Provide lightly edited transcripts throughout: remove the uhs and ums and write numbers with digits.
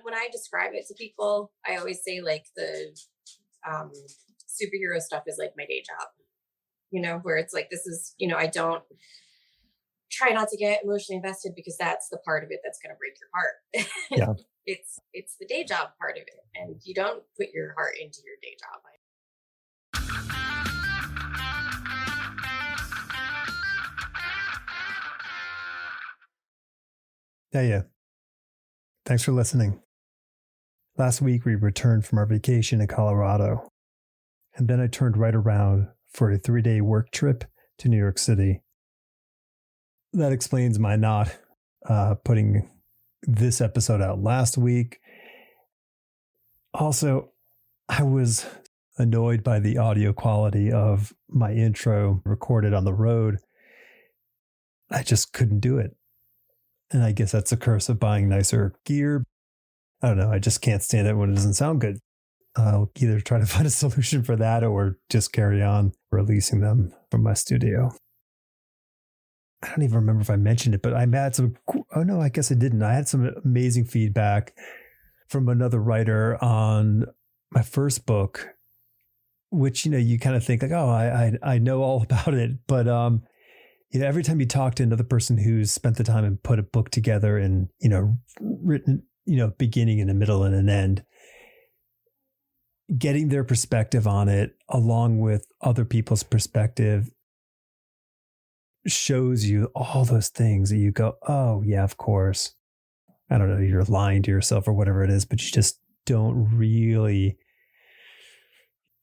when I describe it to people, I always say like the um, superhero stuff is like my day job, where it's like, this is, I don't try not to get emotionally invested because that's the part of it that's going to break your heart. Yeah. It's the day job part of it. And you don't put your heart into your day job. Yeah. Thanks for listening. Last week, we returned from our vacation in Colorado, and then I turned right around for a 3-day work trip to New York City. That explains my not putting this episode out last week. Also, I was annoyed by the audio quality of my intro recorded on the road. I just couldn't do it. And I guess that's a curse of buying nicer gear. I don't know. I just can't stand it when it doesn't sound good. I'll either try to find a solution for that or just carry on releasing them from my studio. I don't even remember if I mentioned it, but I had some, oh no, I guess I didn't. I had some amazing feedback from another writer on my first book, which, you kind of think like, oh, I know all about it. But, every time you talk to another person who's spent the time and put a book together and, written, beginning and a middle and an end, getting their perspective on it along with other people's perspective shows you all those things that you go, oh yeah, of course. I don't know, you're lying to yourself or whatever it is, but you just don't really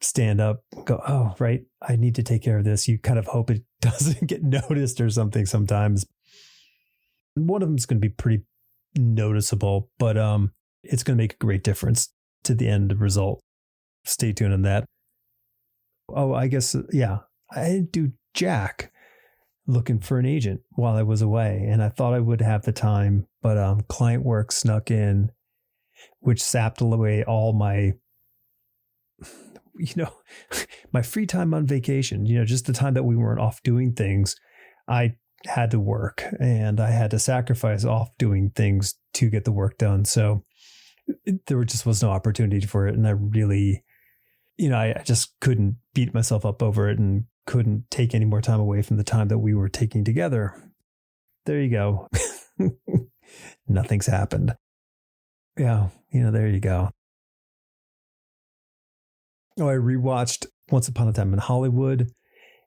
stand up and go, oh, right, I need to take care of this. You kind of hope it doesn't get noticed or something sometimes. One of them is going to be pretty noticeable, but it's going to make a great difference to the end result. Stay tuned on that. Oh, I guess, yeah, I didn't do jack looking for an agent while I was away, and I thought I would have the time, but client work snuck in, which sapped away all my my free time on vacation, just the time that we weren't off doing things. I had to work and I had to sacrifice off doing things to get the work done. So there just was no opportunity for it. And I really, I just couldn't beat myself up over it and couldn't take any more time away from the time that we were taking together. There you go. Nothing's happened. Yeah. There you go. Oh, I rewatched Once Upon a Time in Hollywood.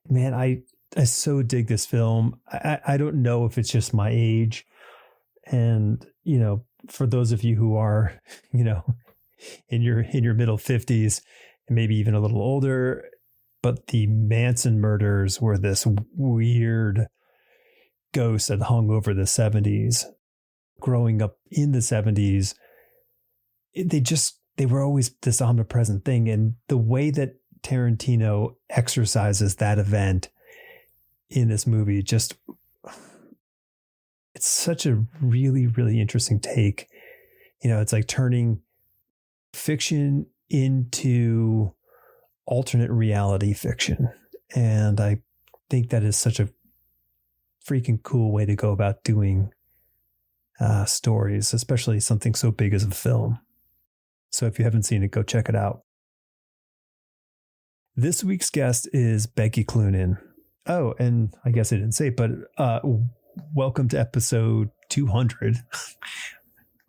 Man, I so dig this film. I don't know if it's just my age. And, for those of you who are, in your middle 50s and maybe even a little older, but the Manson murders were this weird ghost that hung over the 70s. Growing up in the 70s, they were always this omnipresent thing. And the way that Tarantino exercises that event in this movie, it's such a really, really interesting take. It's like turning fiction into alternate reality fiction. And I think that is such a freaking cool way to go about doing stories, especially something so big as a film. So if you haven't seen it, go check it out. This week's guest is Becky Cloonan. Oh, and I guess I didn't say, but welcome to episode 200.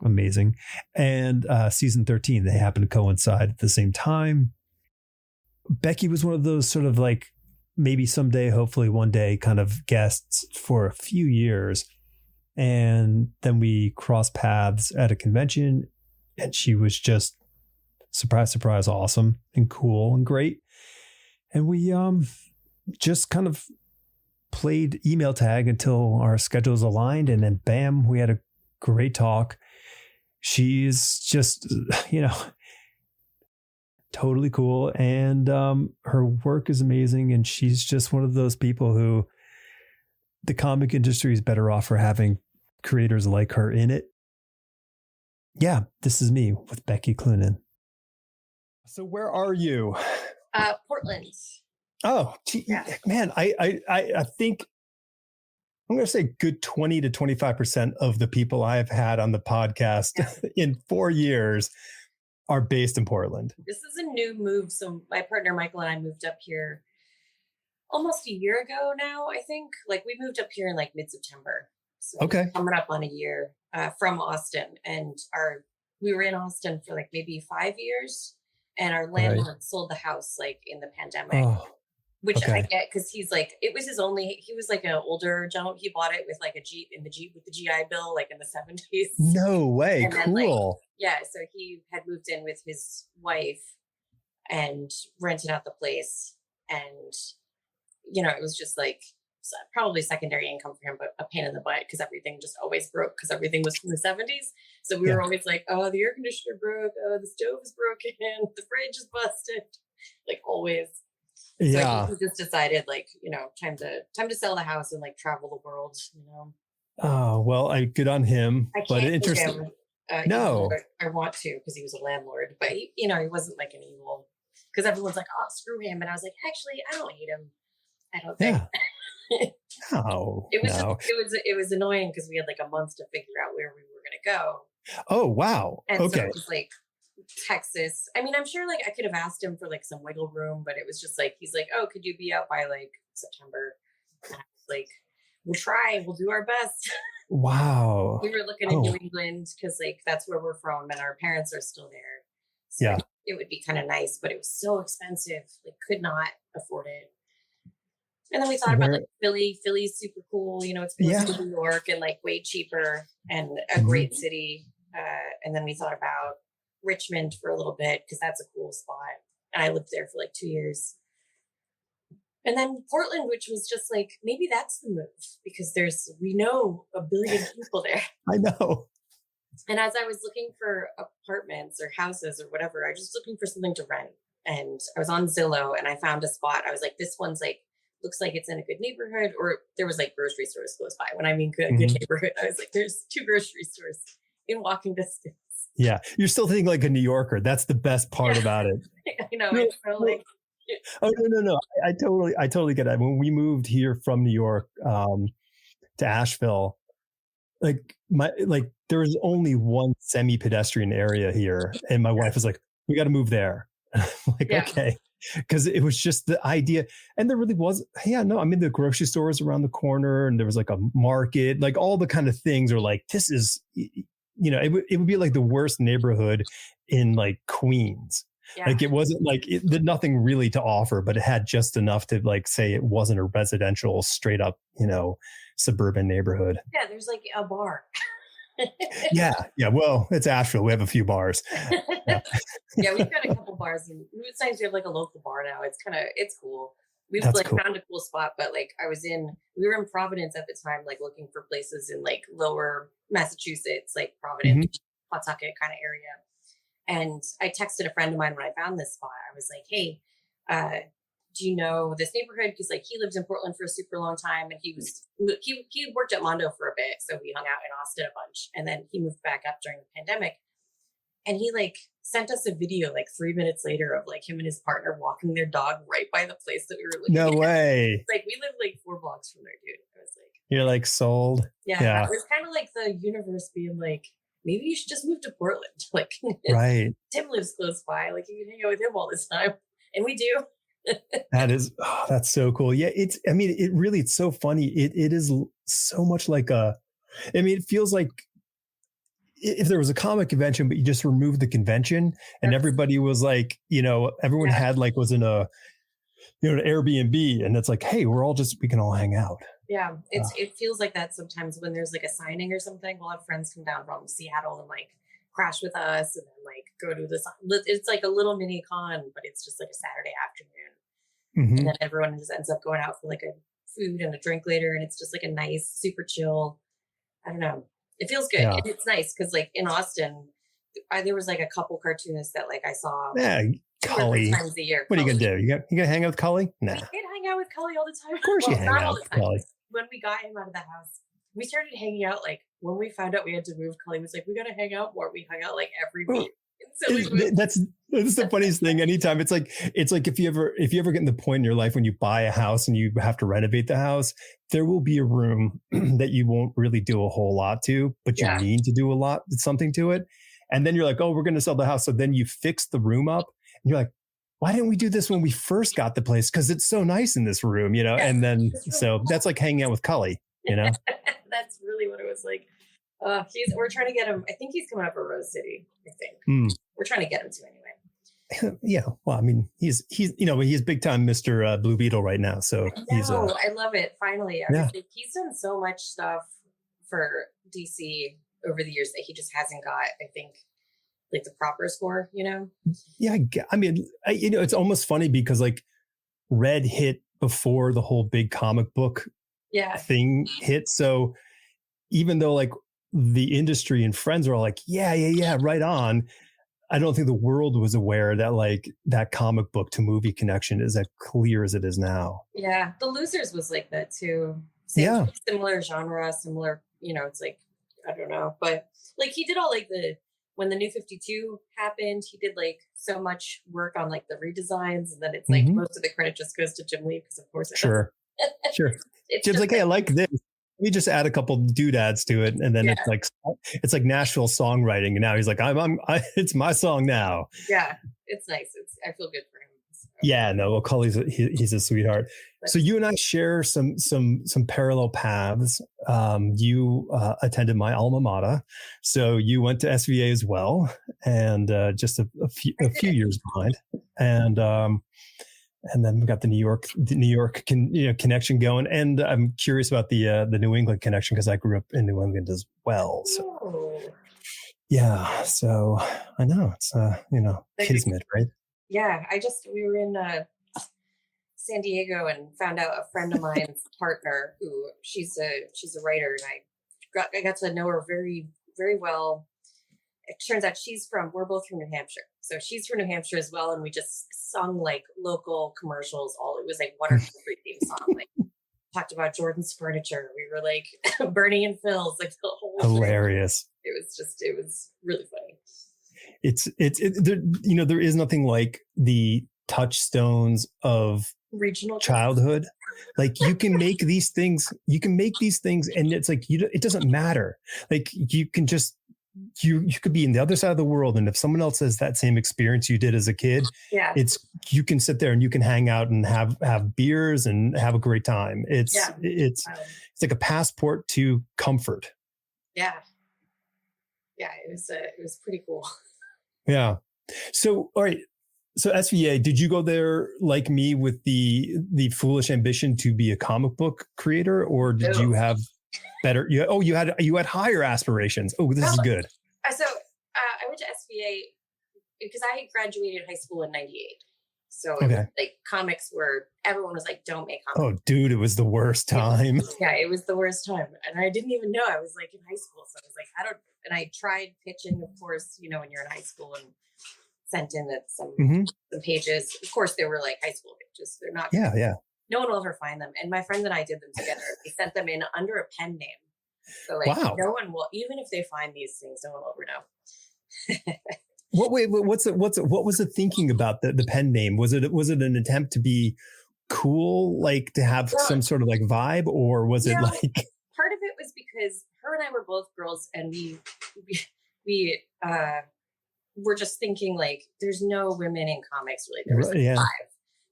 Amazing. And season 13, they happen to coincide at the same time. Becky was one of those sort of like maybe someday, hopefully one day kind of guests for a few years. And then we crossed paths at a convention. And she was just surprise, awesome and cool and great. And we just kind of played email tag until our schedules aligned. And then bam, we had a great talk. She's just, totally cool. And her work is amazing. And she's just one of those people who the comic industry is better off for having creators like her in it. Yeah, this is me with Becky Cloonan. So where are you? Portland. Oh, gee, Yeah. Man, I think I'm going to say good 20 to 25% of the people I've had on the podcast in 4 years are based in Portland. This is a new move. So my partner Michael and I moved up here almost a year ago now, I think. Like we moved up here in like mid-September. So Okay. coming up on a year from Austin. And we were in Austin for like maybe 5 years. And our landlord sold the house like in the pandemic. Which I get because he's like, it was he was like an older gentleman. He bought it with like a Jeep with the GI Bill, like in the 70s. No way. And cool. Then, like, yeah. So he had moved in with his wife and rented out the place. And, it was just like probably secondary income for him, but a pain in the butt because everything just always broke because everything was from the 70s. So we were always like, oh, the air conditioner broke. Oh, the stove is broken. The fridge is busted. Like always. Yeah. So he just decided like, time to sell the house and like travel the world, Oh, well, good on him. But interesting. No. I want to because he was a landlord, but he wasn't like an evil because everyone's like, oh, screw him. And I was like, actually, I don't hate him. I don't think. Yeah. No. It was annoying because we had like a month to figure out where we were going to go. Oh, wow. And okay. So it was like, Texas. I mean, I'm sure like I could have asked him for like some wiggle room, but it was just like he's like, oh, could you be out by like September? And I was like, we'll try, we'll do our best. Wow. We were looking in New England because like that's where we're from and our parents are still there. So it would be kind of nice, but it was so expensive. Like could not afford it. And then we thought about like Philly. Philly's super cool. It's close to New York and like way cheaper and a great city. And then we thought about Richmond for a little bit because that's a cool spot. And I lived there for like 2 years. And then Portland, which was just like, maybe that's the move because we know a billion people there. I know. And as I was looking for apartments or houses or whatever, I was just looking for something to rent. And I was on Zillow and I found a spot. I was like, this one's like, looks like it's in a good neighborhood. Or there was like grocery stores close by. When I mean good neighborhood, I was like, there's 2 grocery stores in walking distance. Yeah. You're still thinking like a New Yorker. That's the best part about it. It's so like. Oh, no. I totally get it. When we moved here from New York to Asheville, there was only one semi-pedestrian area here. And my wife was like, we got to move there. Okay. Because it was just the idea. And there really was, the grocery stores around the corner and there was like a market, like all the kind of things are like, this is, it would be like the worst neighborhood in like Queens. Yeah. Like it wasn't like it did nothing really to offer, but it had just enough to like say it wasn't a residential straight up, suburban neighborhood. Yeah, there's like a bar. Yeah. Well, it's Asheville. We have a few bars. Yeah, we've got a couple bars, and it's nice we have like a local bar now. It's cool. We've found a cool spot, but like we were in Providence at the time, like looking for places in like lower Massachusetts, like Providence, Pawtucket kind of area. And I texted a friend of mine when I found this spot. I was like, hey, do you know this neighborhood? Because like he lived in Portland for a super long time and he worked at Mondo for a bit. So we hung out in Austin a bunch. And then he moved back up during the pandemic. And he like sent us a video like 3 minutes later of like him and his partner walking their dog right by the place that we were looking at. No way. Like we live like 4 blocks from there, dude. I was like, you're like sold. Yeah. It was kind of like the universe being like, maybe you should just move to Portland. Like, right. Tim lives close by. Like you can hang out with him all this time. And we do. That's so cool. Yeah. It's so funny. It is so much like it feels like if there was a comic convention, but you just removed the convention and everybody was like, everyone had like, was in a, an Airbnb and it's like, hey, we can all hang out. Yeah. It feels like that sometimes when there's like a signing or something, we'll have friends come down from Seattle and like crash with us and then like go to this. It's like a little mini con, but it's just like a Saturday afternoon. Mm-hmm. And then everyone just ends up going out for like a food and a drink later. And it's just like a nice, super chill. I don't know. It feels good. Yeah. It's nice because like in Austin, there was like a couple cartoonists that like I saw. Yeah, Cully. Times a year. What are you gonna do? You gonna hang out with Cully? Nah. We did hang out with Cully all the time. Of course, you hang out with Cully. When we got him out of the house, we started hanging out. Like when we found out we had to move, Cully was like, "We gotta hang out more." We hung out like every week. So It's the funniest thing. Anytime it's like if you ever get in the point in your life when you buy a house and you have to renovate the house, there will be a room that you won't really do a whole lot to, but you Yeah. need to do something to it. And then you're like, oh, we're going to sell the house. So then you fix the room up and you're like, why didn't we do this when we first got the place? Because it's so nice in this room, you know? Yes. And then, so that's like hanging out with Cully, you know? That's really what it was like. We're trying to get him. I think he's coming up for Rose City. I think we're trying to get him to anyway. Yeah. Well, I mean, he's big time Mr. Blue Beetle right now. So I love it. Finally. Yeah. Like, he's done so much stuff for DC over the years that he just hasn't got, I think, like the proper score, you know? Yeah. I mean, it's almost funny because like Red hit before the whole big comic book thing hit. So even though like the industry and friends are all like, yeah, right on. I don't think the world was aware that like that comic book to movie connection is as clear as it is now. Yeah. The Losers was like that too. Similar genre, similar, you know, it's like, I don't know, but like he did all like when the New 52 happened, he did like so much work on like the redesigns, and then it's like most of the credit just goes to Jim Lee because of course sure. Jim's like, hey, I like this. We just add a couple doodads to it, and then it's like Nashville songwriting. And now he's like, it's my song now. Yeah, it's nice. I feel good for him. So. Yeah, no, well, Cully's he's a sweetheart. So you and I share some parallel paths. You attended my alma mater, so you went to SVA as well, and just a few years behind, and then we got the New York connection going. And I'm curious about the New England connection because I grew up in New England as well. So yeah, so I know it's kismet, right? Yeah, we were in San Diego and found out a friend of mine's partner who she's a writer, and I got to know her very, very well. It turns out we're both from New Hampshire. So she's from New Hampshire as well. And we just sung like local commercials. It was like one or two theme song. Like talked about Jordan's Furniture. We were like Bernie and Phil's, like the whole hilarious. Thing. It was really funny. There is nothing like the touchstones of regional childhood. Like you can make these things and it's like, it doesn't matter. Like you can just, you could be in the other side of the world, and if someone else has that same experience you did as a kid, you can sit there and you can hang out and have beers and have a great time. It's like a passport to comfort. Yeah, it was pretty cool. Yeah. So all right. So SVA, did you go there like me with the foolish ambition to be a comic book creator, or did you have better? You had higher aspirations. Oh, this is good. So I went to SVA because I graduated high school in '98. So it was like comics everyone was like, don't make comics. Oh, dude, it was the worst time. It was the worst time. And I didn't even know. I was like in high school. So I was like, and I tried pitching, of course, when you're in high school, and sent in some pages. Of course, they were like high school pages. They're not. Yeah. No one will ever find them. And my friend and I did them together. We sent them in under a pen name. So like no one will, even if they find these things, no one will ever know. What was the thinking about the pen name? Was it an attempt to be cool, like to have some sort of like vibe, or was it like part of it was because her and I were both girls, and we we're just thinking like there's no women in comics really. There was like 5.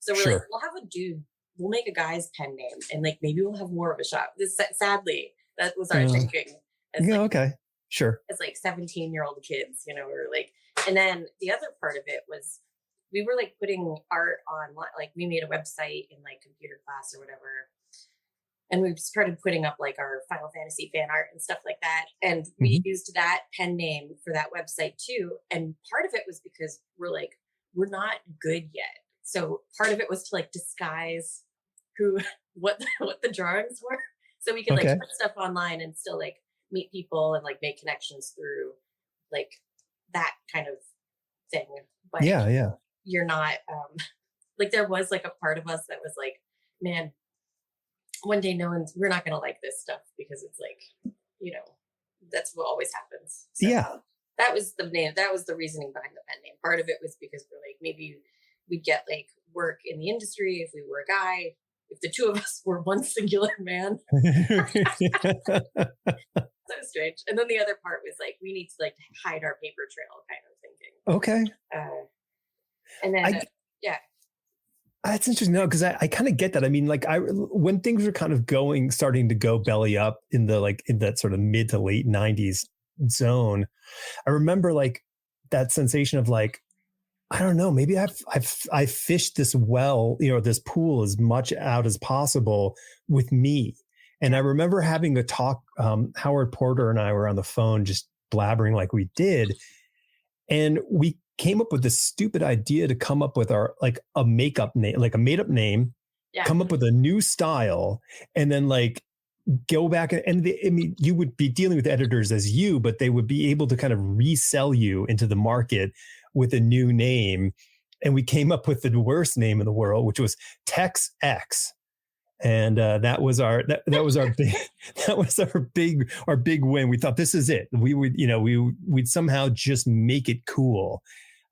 So we're like, we'll have a dude, we'll make a guy's pen name, and like maybe we'll have more of a shot. Sadly, that was our thinking. Okay. Sure. As like 17-year-old kids, we were like, and then the other part of it was we were like putting art online, like we made a website in like computer class or whatever. And we started putting up like our Final Fantasy fan art and stuff like that. And we used that pen name for that website too. And part of it was because we're not good yet. So part of it was to like disguise what the drawings were. So we could like put stuff online and still like meet people and like make connections through like that kind of thing. But you're not like there was like a part of us that was like, man, one day we're not going to like this stuff because it's like, that's what always happens. So that was the name. That was the reasoning behind the pen name. part of it was because we're like, maybe we'd get like work in the industry if we were a guy, if the two of us were one singular man. So strange. And then the other part was like, we need to like hide our paper trail kind of thinking. Okay. And then, yeah. That's interesting. No, because I kind of get that. I mean, like when things were kind of starting to go belly up in that sort of mid to late 90s zone, I remember like that sensation of like, I don't know, maybe I've fished this well, this pool as much out as possible with me. And I remember having a talk, Howard Porter and I were on the phone just blabbering like we did. And we came up with this stupid idea to come up with a makeup name, like a made up name, come up with a new style, and then like go back you would be dealing with editors as you, but they would be able to kind of resell you into the market with a new name. And we came up with the worst name in the world, which was Tex X. And that was our big win. We thought this is it. We would, we'd somehow just make it cool.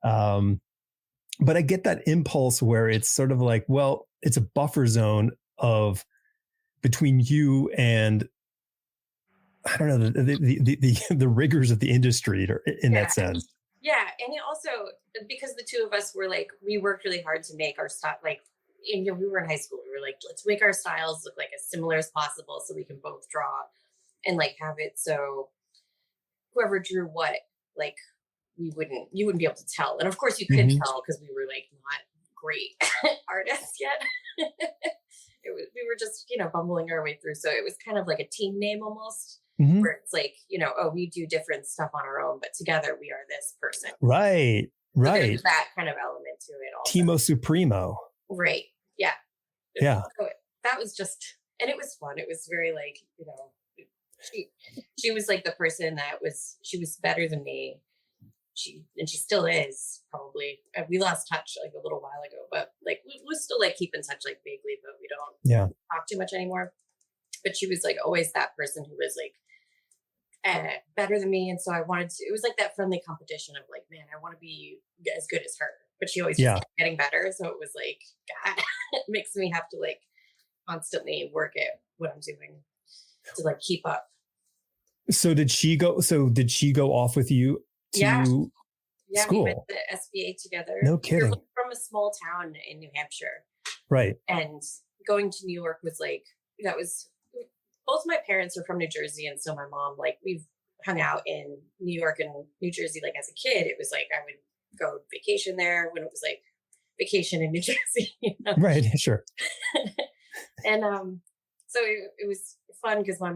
But I get that impulse where it's sort of like, well, it's a buffer zone between you and I don't know the rigors of the industry in that sense. Yeah, and also because the two of us were like, we worked really hard to make our stuff like. And, we were in high school. We were like, let's make our styles look like as similar as possible so we can both draw and like have it so whoever drew what, like you wouldn't be able to tell. And of course you could tell because we were like not great artists yet. We were just, bumbling our way through. So it was kind of like a team name almost where it's like, we do different stuff on our own, but together we are this person. Right. So there's that kind of element to it also. Timo Supremo. Right. Yeah. Yeah. So that was just, and it was fun. It was very like, she was like the person she was better than me. She still is probably. We lost touch like a little while ago, but like we still like keep in touch like vaguely, but we don't talk too much anymore. But she was like always that person who was like better than me. And so it was like that friendly competition of like, man, I want to be as good as her. But she always just kept getting better. So it was like, God, it makes me have to like constantly work at what I'm doing to like keep up. So did she go off with you to school? We went to SBA together. No kidding. We were from a small town in New Hampshire. Right. And going to New York was like, both my parents are from New Jersey. And so my mom, like we've hung out in New York and New Jersey. Like as a kid, it was like, I would go vacation there when it was like vacation in New Jersey. Right, sure. And so it was fun because my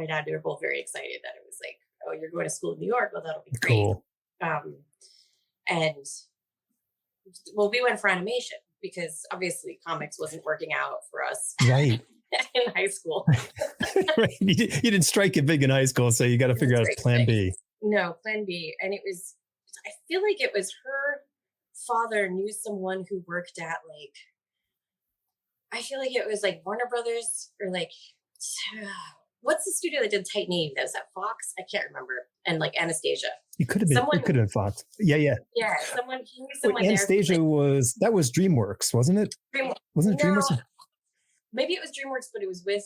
dad, they were both very excited that it was like, oh, you're going to school in New York. Well, that'll be great. Cool. And well, we went for animation because obviously comics wasn't working out for us. Right. In high school. Right. You didn't strike it big in high school, so you got to figure out plan B. No, plan B. And I feel like it was her father knew someone who worked at like, I feel like it was like Warner Brothers or like, what's the studio that did Tight Name? That was at Fox? I can't remember. And like Anastasia. It could have been Fox. Yeah. Yeah. He knew someone there. Anastasia was DreamWorks, wasn't it? Wasn't it DreamWorks? Maybe it was DreamWorks, but it was with,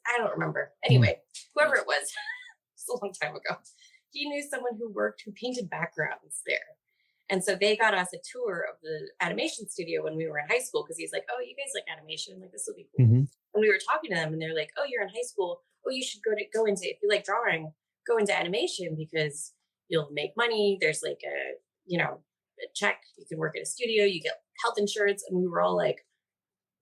I don't remember. Anyway, whoever it was, it's a long time ago. He knew someone who painted backgrounds there. And so they got us a tour of the animation studio when we were in high school because he's like, oh, you guys like animation? Like, this will be cool. And we were talking to them and they're like, oh, you're in high school. Oh, you should go into, if you like drawing, go into animation because you'll make money. There's like a check. You can work at a studio. You get health insurance. And we were all like,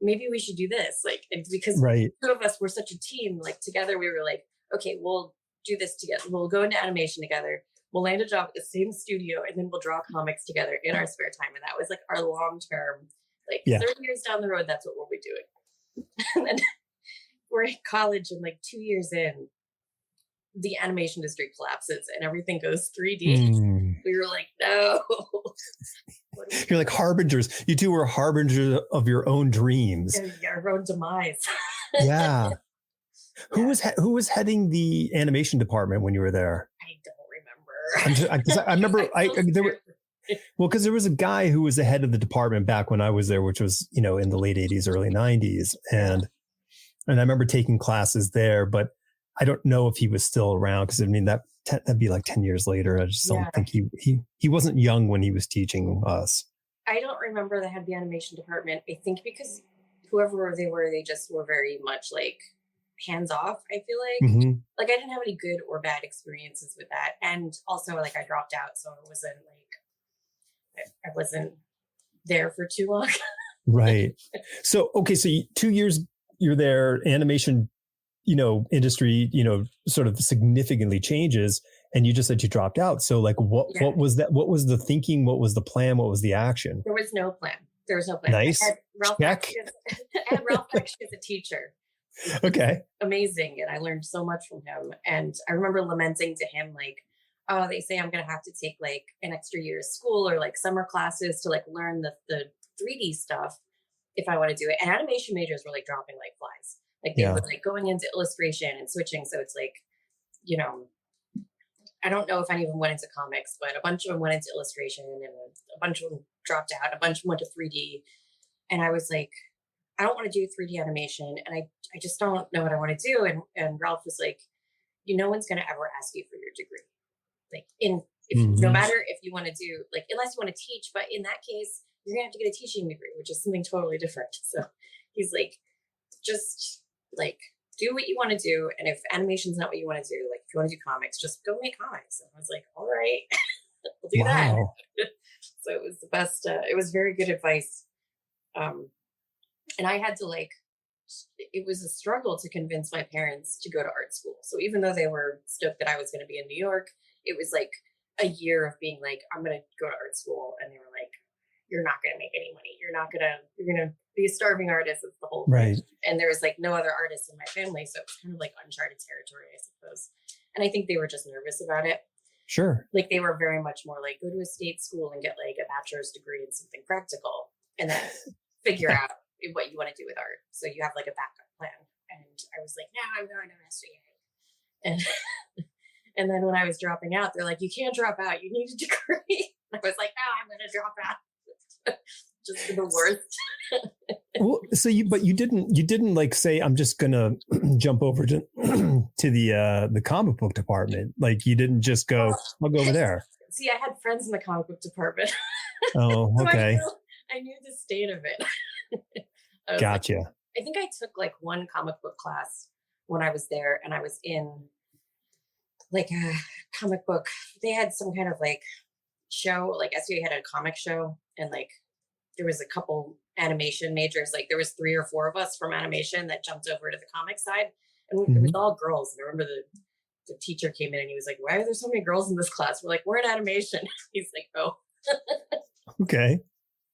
maybe we should do this. Like, because two of us were such a team, like together we were like, okay, we'll do this together. We'll go into animation together. We'll land a job at the same studio and then we'll draw comics together in our spare time. And that was like our long-term, like 30 years down the road, that's what we'll be doing. And then we're in college and like 2 years in, the animation industry collapses and everything goes 3D. We were like, no. You're like harbingers. You two were harbingers of your own dreams. Our own demise. Yeah. Who was heading the animation department when you were there? I don't remember. I remember Well, because there was a guy who was the head of the department back when I was there, which was, in the late 80s, early 90s. And I remember taking classes there, but I don't know if he was still around because I mean, that'd be like 10 years later. I just don't think he wasn't young when he was teaching us. I don't remember the head of the animation department. I think because whoever they were, they just were very much like hands off. I feel like like I didn't have any good or bad experiences with that, and also like I dropped out, so it wasn't like I wasn't there for too long. Right. So okay, so 2 years you're there, animation, industry, sort of significantly changes, and you just said you dropped out. So like, what was that? What was the thinking? What was the plan? What was the action? There was no plan. There was no plan. Nice. I had Ralph actually as a teacher. Okay. Amazing. And I learned so much from him. And I remember lamenting to him, like, oh, they say I'm going to have to take like an extra year of school or like summer classes to like learn the 3D stuff if I want to do it. And animation majors were like dropping like flies. Like they were like going into illustration and switching. So it's like, I don't know if any of them went into comics, but a bunch of them went into illustration and a bunch of them dropped out. A bunch of them went to 3D. And I was like, I don't want to do 3D animation. And I just don't know what I want to do. And Ralph was like, no one's going to ever ask you for your degree. Like no matter if you want to do, like, unless you want to teach, but in that case, you're going to have to get a teaching degree, which is something totally different. So he's like, just like, do what you want to do. And if animation's not what you want to do, like if you want to do comics, just go make comics. And I was like, all right, we'll do that. So it was the best. It was very good advice. And I had to it was a struggle to convince my parents to go to art school. So even though they were stoked that I was going to be in New York, it was like a year of being like, I'm going to go to art school. And they were like, you're not going to make any money. You're going to be a starving artist. It's the whole thing. Right. And there was like no other artists in my family. So it was kind of like uncharted territory, I suppose. And I think they were just nervous about it. Sure. Like they were very much more like, go to a state school and get like a bachelor's degree in something practical and then figure out what you want to do with art. So you have like a backup plan. And I was like, no, I'm going to SVA. And then when I was dropping out, they're like, you can't drop out. You need a degree. And I was like, no, I'm going to drop out. Just the worst. Well, so you didn't like say, I'm just going to jump over to the comic book department. Like you didn't just go, I'll go over there. See, I had friends in the comic book department. Oh, okay. So I knew the state of it. Gotcha. Like, I think I took like one comic book class when I was there, and I was in like a comic book. They had some kind of like show, like SVA had a comic show, and like there was a couple animation majors. Like there was 3 or 4 of us from animation that jumped over to the comic side, and it was all girls. And I remember the teacher came in and he was like, why are there so many girls in this class? We're like, we're in animation. He's like, oh. Okay.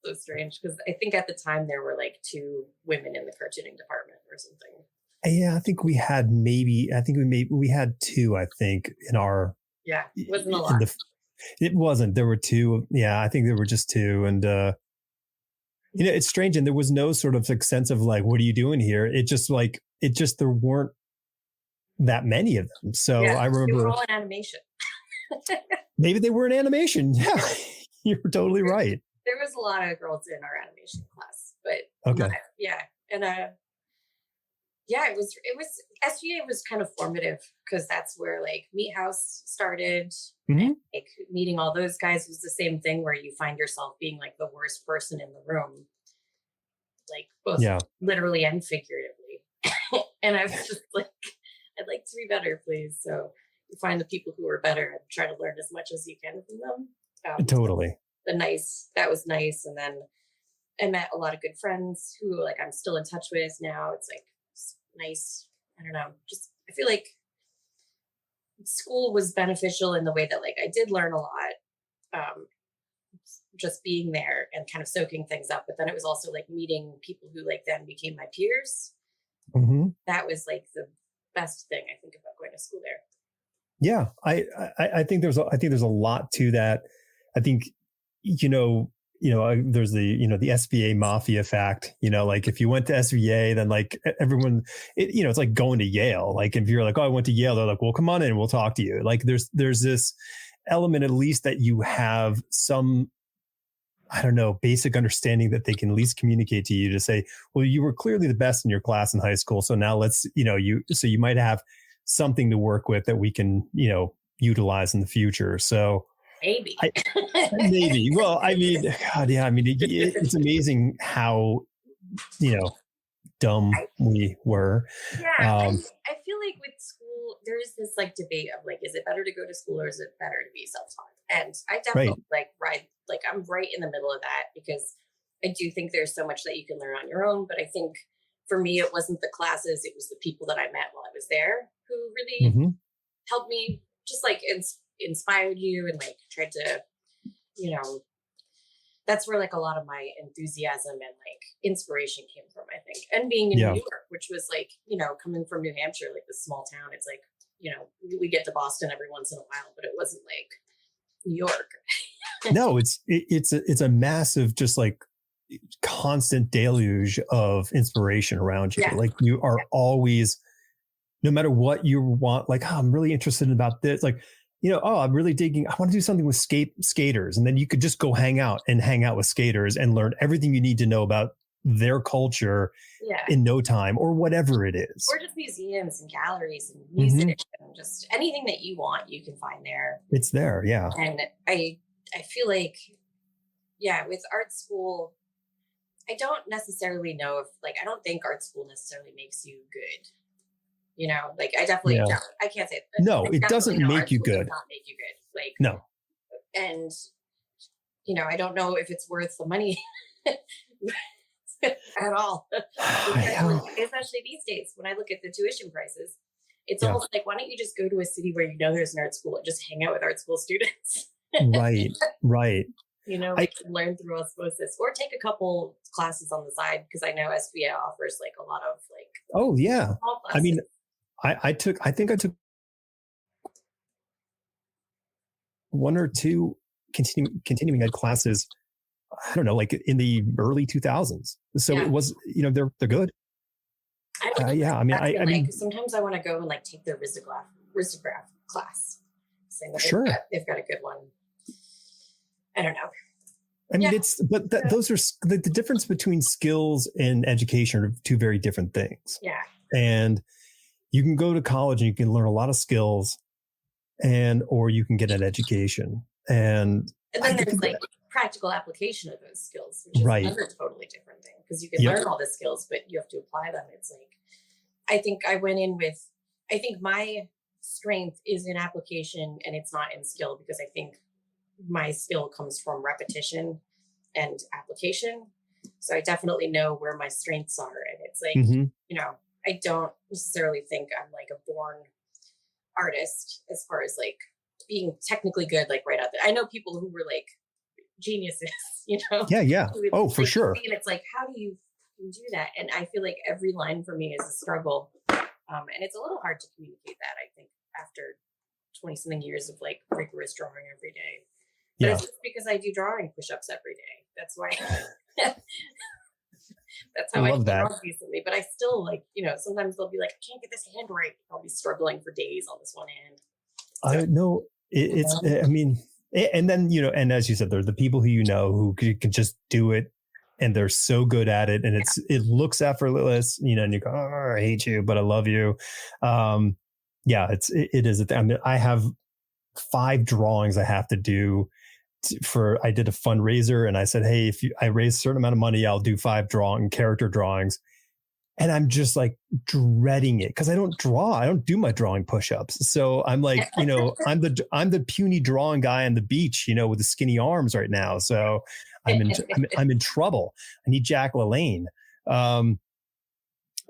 So strange, because I think at the time there were like 2 women in the cartooning department or something. Yeah, I think we had we had 2, I think, in our. Yeah, it wasn't a lot. It wasn't. There were 2. Yeah, I think there were just 2. And, it's strange. And there was no sort of like sense of like, what are you doing here? There weren't that many of them. So yeah, I remember. They were all in animation. Maybe they were in animation. Yeah, you're totally right. There was a lot of girls in our animation class, but okay. And it was SVA was kind of formative because that's where like Meat House started. And, like meeting all those guys was the same thing where you find yourself being like the worst person in the room, like both literally and figuratively. And I was just like, I'd like to be better, please. So you find the people who are better and try to learn as much as you can from them. Totally. That was nice. And then I met a lot of good friends who like I'm still in touch with now. It's like nice. I don't know. Just I feel like school was beneficial in the way that like I did learn a lot, just being there and kind of soaking things up. But then it was also like meeting people who like then became my peers. That was like the best thing I think about going to school there. Yeah, I think there's a lot to that. I think there's the SVA mafia fact, like if you went to SVA, then like everyone, it's like going to Yale. Like if you're like, oh, I went to Yale, they're like, well, come on in, we'll talk to you. Like there's this element, at least that you have some I don't know, basic understanding that they can at least communicate to you to say, well, you were clearly the best in your class in high school. So now let's, so you might have something to work with that we can, utilize in the future. So Maybe. maybe, well, I mean, God, yeah, I mean, it's amazing how, dumb we were. Yeah, I feel like with school, there's this like debate of like, is it better to go to school or is it better to be self-taught? And I Right. definitely I'm right in the middle of that because I do think there's so much that you can learn on your own. But I think for me, it wasn't the classes, it was the people that I met while I was there who really hmm helped me just like inspired you and like tried to, you know, that's where like a lot of my enthusiasm and like inspiration came from, I think. And being in Yeah. New York, which was like, coming from New Hampshire, like this small town, it's like, we get to Boston every once in a while, but it wasn't like New York. No, it's a massive, just like constant deluge of inspiration around you. Yeah. Like you are always, no matter what you want, like, oh, I'm really interested about this. Like, oh, I'm really digging. I want to do something with skaters. And then you could just go hang out with skaters and learn everything you need to know about their culture Yeah. in no time or whatever it is. Or just museums and galleries and music and just anything that you want, you can find there. It's there. Yeah. And I feel like, yeah, with art school, I don't necessarily know if like, I don't think art school necessarily makes you good. Like I definitely don't. I can't say that. No, it doesn't make you good. Does not make you good. Like no. And I don't know if it's worth the money at all. Especially these days when I look at the tuition prices. It's almost like, why don't you just go to a city where there's an art school and just hang out with art school students? Right. Learn through osmosis or take a couple classes on the side because I know SVA offers like a lot of like. Oh yeah, I mean, I think I took one or two continuing ed classes. I don't know, like in the early 2000s. So it was, they're good. Yeah, I mean, sometimes I want to go and like take their risograph class. So sure, they've got a good one. I don't know. I mean, those are the difference between skills and education are two very different things. Yeah. And you can go to college and you can learn a lot of skills or you can get an education. And then there's like practical application of those skills, which is another totally different thing because you can learn all the skills, but you have to apply them. It's like, I think I went in with, I think my strength is in application and it's not in skill because I think my skill comes from repetition and application. So I definitely know where my strengths are. And it's like, I don't necessarily think I'm like a born artist as far as like being technically good, like right out there. I know people who were like geniuses, Yeah. Oh, for sure. And it's like, how do you do that? And I feel like every line for me is a struggle. And it's a little hard to communicate that, I think, after 20 something years of like rigorous drawing every day. But it's just because I do drawing push-ups every day. That's why. That's how I love that recently. But I still like, sometimes they'll be like, I can't get this hand right. I'll be struggling for days on this one hand. So, I know it's, I mean, and then, and as you said, there are the people who can just do it and they're so good at it and it looks effortless, and you go, oh, I hate you, but I love you. It is. I mean, I have 5 drawings I have to do I did a fundraiser and I said, hey, if I raise a certain amount of money, I'll do 5 character drawings. And I'm just like dreading it because I don't draw. I don't do my drawing push-ups. So I'm like, I'm the puny drawing guy on the beach, with the skinny arms right now. So I'm in trouble. I need Jack LaLanne.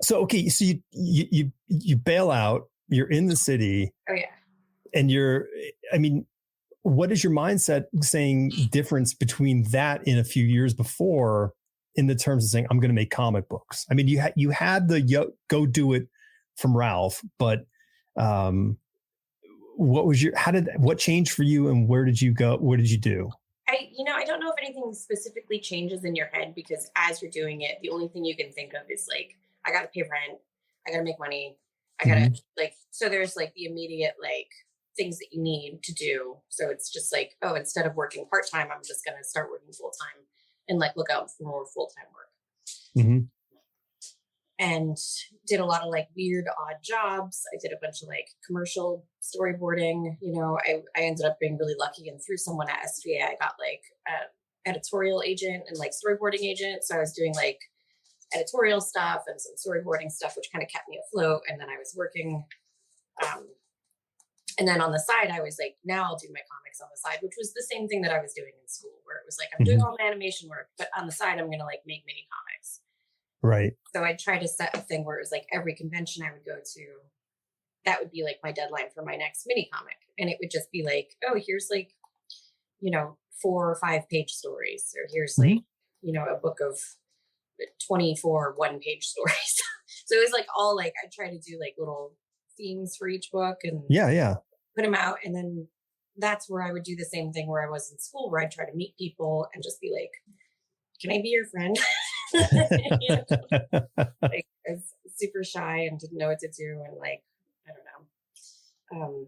So okay, so you bail out. You're in the city. Oh yeah. And what is your mindset saying difference between that in a few years before in the terms of saying, I'm going to make comic books? I mean, you had the go do it from Ralph, but what changed for you and where did you go? What did you do? I don't know if anything specifically changes in your head because as you're doing it, the only thing you can think of is like, I got to pay rent. I got to make money. I got to so there's like the immediate, like, things that you need to do. So it's just like, oh, instead of working part-time, I'm just going to start working full-time. and like look out for more full-time work. Mm-hmm. And did a lot of like weird odd jobs. I did a bunch of like commercial storyboarding. I ended up being really lucky, and through someone at SVA I got like an editorial agent and like storyboarding agent. So I was doing like editorial stuff and some storyboarding stuff, which kind of kept me afloat. And then I was working and then on the side I was like, now I'll do my comics on the side, which was the same thing that I was doing in school, where it was like, I'm doing all my animation work, but on the side I'm gonna like make mini comics. Right. So I'd try to set a thing where it was like every convention I would go to, that would be like my deadline for my next mini comic. And it would just be like, oh, here's like, 4 or 5 page stories, or here's like, a book of 24 1-page stories. So it was like all like, I try to do like little themes for each book and put them out. And then that's where I would do the same thing where I was in school, where I'd try to meet people and just be like, can I be your friend? Like, I was super shy and didn't know what to do, and like, I don't know.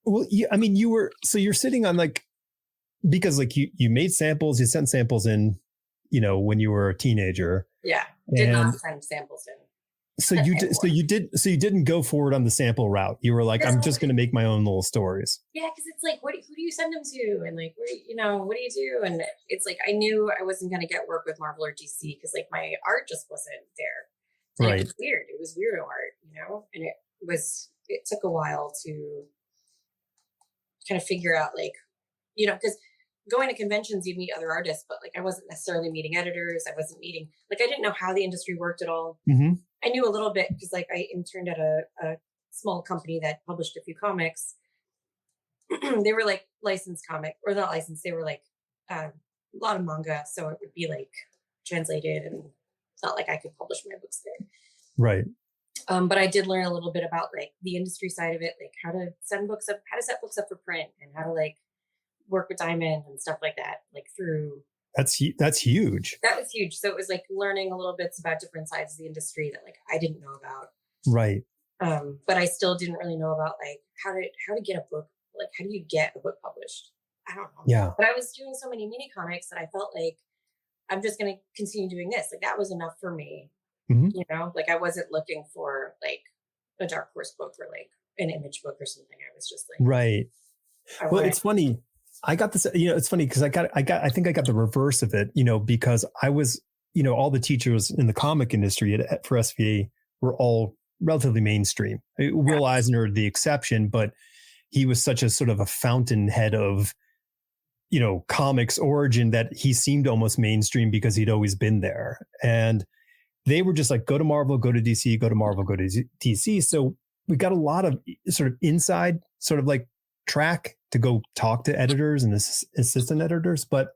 Well, you're sitting on like, because like you made samples, you sent samples in, when you were a teenager. Yeah, did not send samples in. So you didn't go forward on the sample route. You were like, I'm just going to make my own little stories. Yeah, because it's like, who do you send them to, and like, what do you do? And it's like, I knew I wasn't going to get work with Marvel or DC because like my art just wasn't there. And right. It was weird art, and it took a while to kind of figure out like, because going to conventions, you meet other artists, but like I wasn't necessarily meeting editors. I wasn't meeting, like, I didn't know how the industry worked at all. Mm-hmm. I knew a little bit because like I interned at a small company that published a few comics. They were like licensed comic, or not licensed. They were like a lot of manga. So it would be like translated, and it's not like I could publish my books there. Right. But I did learn a little bit about like the industry side of it, like how to set books up for print, and how to like work with Diamond and stuff like that, like through. That's huge. That was huge. So it was like learning a little bits about different sides of the industry that like I didn't know about. Right. But I still didn't really know about like how to get a book, like how do you get a book published? I don't know. Yeah. But I was doing so many mini comics that I felt like I'm just going to continue doing this. Like that was enough for me. Mm-hmm. Like I wasn't looking for like a Dark Horse book or like an Image book or something. I was just like, right. Well, it's funny. I got this, it's funny because I think I got the reverse of it, because I was, all the teachers in the comic industry for SVA were all relatively mainstream. Will Eisner, the exception, but he was such a sort of a fountainhead of, comics origin that he seemed almost mainstream because he'd always been there. And they were just like, go to Marvel, go to DC, go to Marvel, go to DC. So we got a lot of sort of inside sort of like track to go talk to editors and assistant editors, but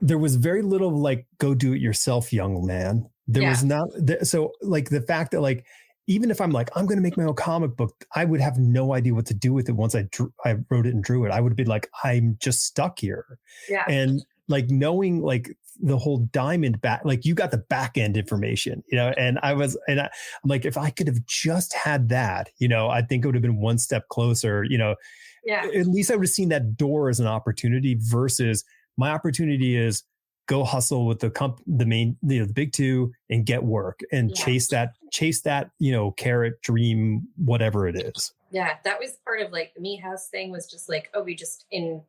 there was very little like go do it yourself, young man. There was not. So like the fact that like, even if I'm like, I'm going to make my own comic book, I would have no idea what to do with it once I wrote it and drew it. I would be like, I'm just stuck here. Yeah. And like knowing like the whole Diamond back, like you got the back end information, and I'm like, if I could have just had that, I think it would have been one step closer, Yeah. At least I would have seen that door as an opportunity versus my opportunity is go hustle with the main, the big two and get work and chase that, carrot dream, whatever it is. Yeah. That was part of like the Me House thing, was just like, oh, we just in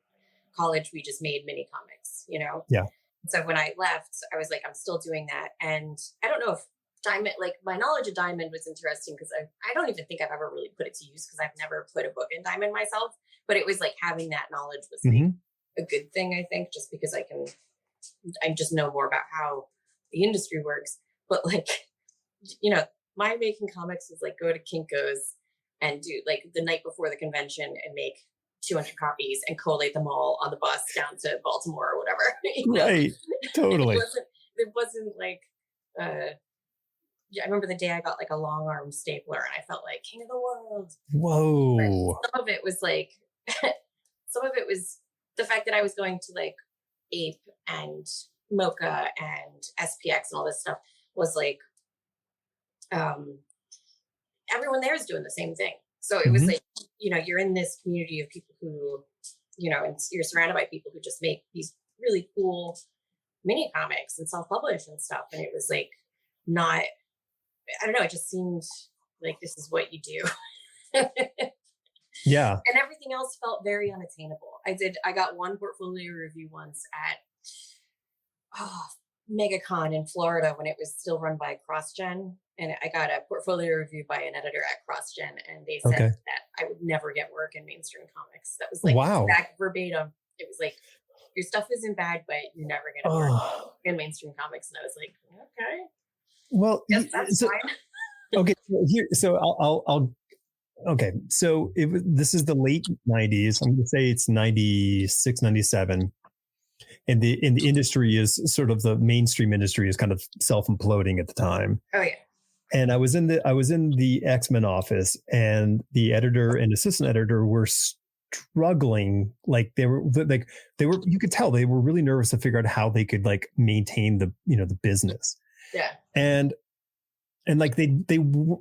college, we just made mini comics, Yeah. So when I left, I was like, I'm still doing that. And I don't know if Diamond, like my knowledge of Diamond was interesting because I don't even think I've ever really put it to use because I've never put a book in Diamond myself. But it was like having that knowledge was like a good thing, I think, just because I just know more about how the industry works. But like, my making comics was like go to Kinko's and do like the night before the convention and make 200 copies and collate them all on the bus down to Baltimore or whatever. Right. Totally. It wasn't like, I remember the day I got like a long arm stapler and I felt like king of the world. Whoa. But some of it was like, some of it was the fact that I was going to like Ape and Mocha and SPX and all this stuff was like, everyone there is doing the same thing. So it was like, you're in this community of people who, and you're surrounded by people who just make these really cool mini comics and self-publish and stuff. And it was like not, I don't know, it just seemed like this is what you do. Yeah. And everything else felt very unattainable. I got one portfolio review once at oh, MegaCon in Florida when it was still run by CrossGen. And I got a portfolio review by an editor at CrossGen, and they said Okay. that I would never get work in mainstream comics. That was like Wow. exact verbatim. It was like, your stuff isn't bad, but you're never going to work in mainstream comics. And I was like, okay, Well, yes, that's so, fine. okay. So I'll okay. So this is the late 90s. I'm going to say it's 96, 97. And the industry is sort of, the mainstream industry is kind of self-imploding at the time. Oh yeah. And I was in the X-Men office, and the editor and assistant editor were struggling. Like they were, you could tell they were really nervous to figure out how they could like maintain the business. Yeah. And like they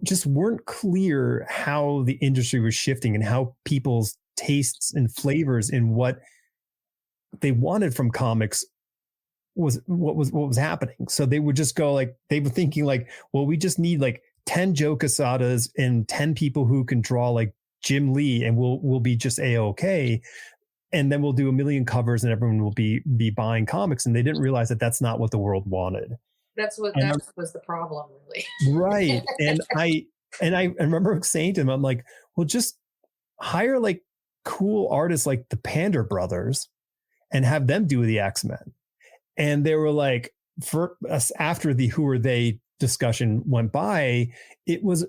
just weren't clear how the industry was shifting and how people's tastes and flavors in what they wanted from comics was what was happening. So they would just go like, they were thinking like, well, we just need like 10 Joe Quesadas and 10 people who can draw like Jim Lee, and we'll be just A-okay. And then we'll do a million covers and everyone will be buying comics. And they didn't realize that that's not what the world wanted. That was the problem, really. Right. And I remember saying to him, I'm like, well, just hire like cool artists like the Pander brothers and have them do the X-Men. And they were like, for us, after the who are they discussion went by, it was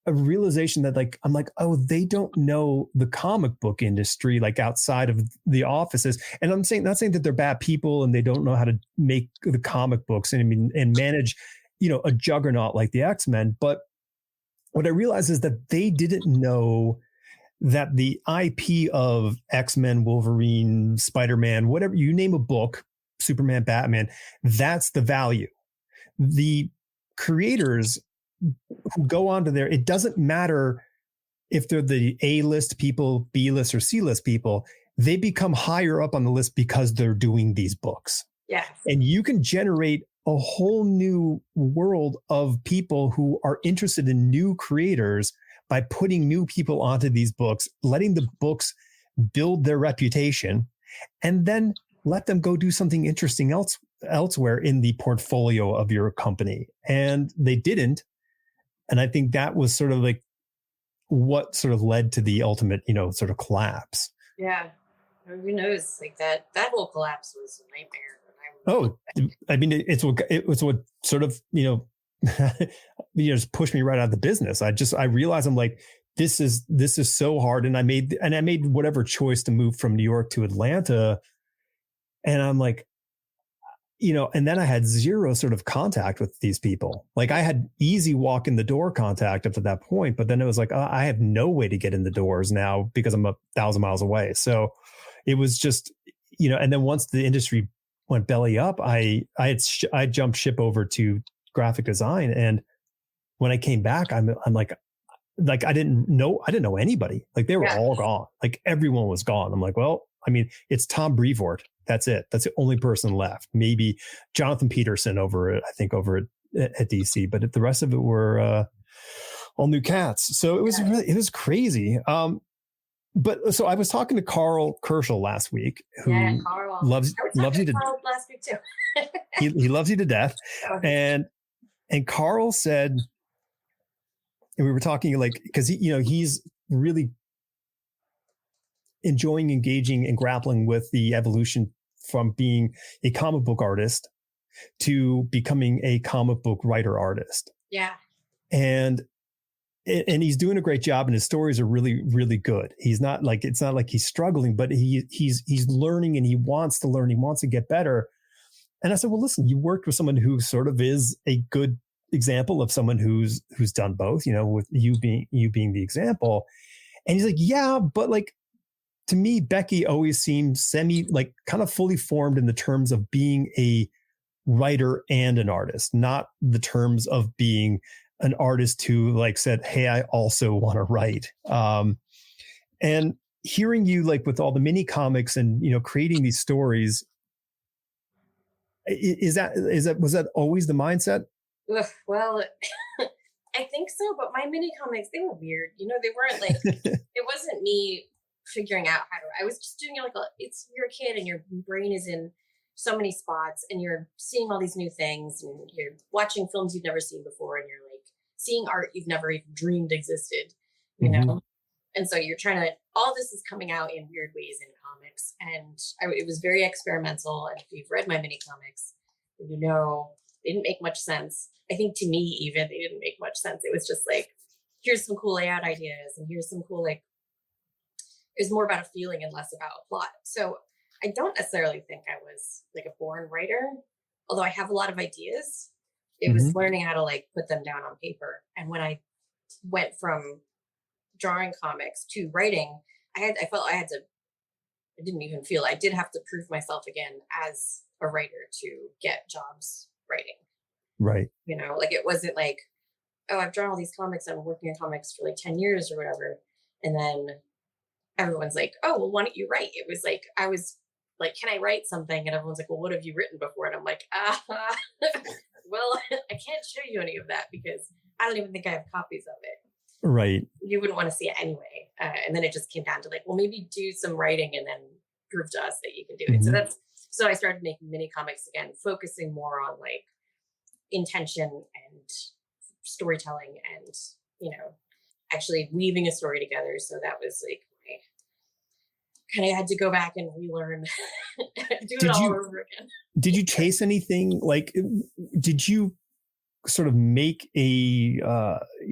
a realization that like, I'm like, oh, they don't know the comic book industry, like outside of the offices. And I'm not saying that they're bad people and they don't know how to make the comic books and manage, a juggernaut like the X-Men. But what I realized is that they didn't know that the IP of X-Men, Wolverine, Spider-Man, whatever, you name a book, Superman, Batman, that's the value. The creators who go onto there, it doesn't matter if they're the A-list people, B-list, or C-list people, they become higher up on the list because they're doing these books. Yes. And you can generate a whole new world of people who are interested in new creators by putting new people onto these books, letting the books build their reputation, and then let them go do something interesting elsewhere in the portfolio of your company. And they didn't. And I think that was sort of like what sort of led to the ultimate, sort of collapse. Yeah. Who knows? Like that whole collapse was a nightmare. I mean, it was what sort of, just pushed me right out of the business. I realized I'm like, this is so hard. And I made whatever choice to move from New York to Atlanta. And I'm like, and then I had zero sort of contact with these people. Like I had easy walk in the door contact up to that point, but then it was like, I have no way to get in the doors now because I'm 1,000 miles away. So it was just, and then once the industry went belly up, I jumped ship over to graphic design. And when I came back, I'm like I didn't know anybody. Like they were all gone. Like everyone was gone. I'm like, well, I mean, it's Tom Brevoort. That's it. That's the only person left. Maybe Jonathan Peterson over at DC, but the rest of it were all new cats. So it was crazy. But so I was talking to Carl Kerschel last week, who Carl loves you to Carl last week too. he loves you to death. And Carl said, and we were talking like, because he's really enjoying engaging and grappling with the evolution from being a comic book artist to becoming a comic book writer artist. Yeah. And he's doing a great job, and his stories are really, really good. It's not like he's struggling, but he's learning, and he wants to learn. He wants to get better. And I said, well, listen, you worked with someone who sort of is a good example of someone who's done both, with you being the example. And he's like, yeah, but like, to me, Becky always seemed kind of fully formed in the terms of being a writer and an artist, not the terms of being an artist who like said, hey, I also want to write. And hearing you like with all the mini comics and, creating these stories, Was that always the mindset? Ugh, well, I think so, but my mini comics, they were weird. They weren't like, it wasn't me figuring out how to, I was just doing it like, you're a kid and your brain is in so many spots and you're seeing all these new things and you're watching films you've never seen before and you're like seeing art you've never even dreamed existed, you know? And so you're trying to, all this is coming out in weird ways in comics. And it was very experimental. And if you've read my mini comics, they didn't make much sense. I think to me, even, they didn't make much sense. It was just like, here's some cool layout ideas and here's some cool, like, it was more about a feeling and less about a plot. So I don't necessarily think I was like a born writer, although I have a lot of ideas. It was learning how to like put them down on paper. And when I went from drawing comics to writing, I did have to prove myself again as a writer to get jobs writing. Right. Like it wasn't like, oh, I've drawn all these comics, I'm working on comics for like 10 years or whatever. And then everyone's like, oh, well, why don't you write? It was like, I was like, can I write something? And everyone's like, well, what have you written before? And I'm like, well, I can't show you any of that because I don't even think I have copies of it. Right. You wouldn't want to see it anyway. And then it just came down to like, well, maybe do some writing and then prove to us that you can do it. So I started making mini comics again, focusing more on like intention and storytelling and, actually weaving a story together. So that was like, kind of had to go back and relearn, do it all over again. Did you chase anything? Like, did you sort of make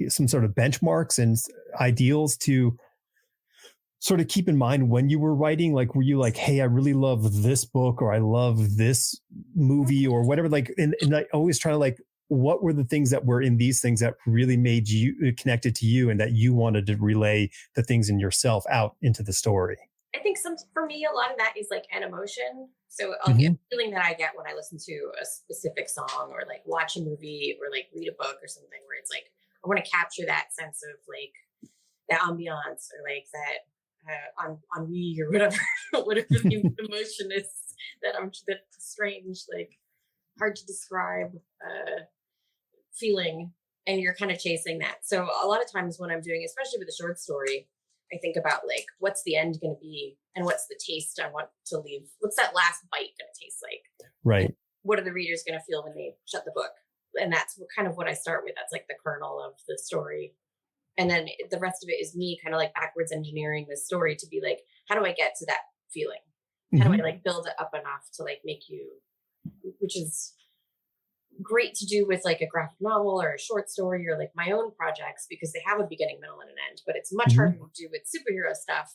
some sort of benchmarks and ideals to sort of keep in mind when you were writing? Like, were you like, hey, I really love this book or I love this movie or whatever? Like, and I always try to like, what were the things that were in these things that really made you connected to you and that you wanted to relay the things in yourself out into the story? I think for me, a lot of that is like an emotion. So I'll get a feeling that I get when I listen to a specific song or like watch a movie or like read a book or something where it's like, I want to capture that sense of like that ambiance or like that ennui or whatever, whatever the emotion is that strange, like hard to describe feeling. And you're kind of chasing that. So a lot of times when I'm doing, especially with a short story, I think about like, what's the end going to be and what's the taste I want to leave? What's that last bite going to taste like? Right. And what are the readers going to feel when they shut the book? And that's what I start with. That's like the kernel of the story. And then the rest of it is me kind of like backwards engineering the story to be like, how do I get to that feeling? How do I like build it up enough to like make you, which is great to do with like a graphic novel or a short story or like my own projects because they have a beginning, middle, and an end. But it's much harder to do with superhero stuff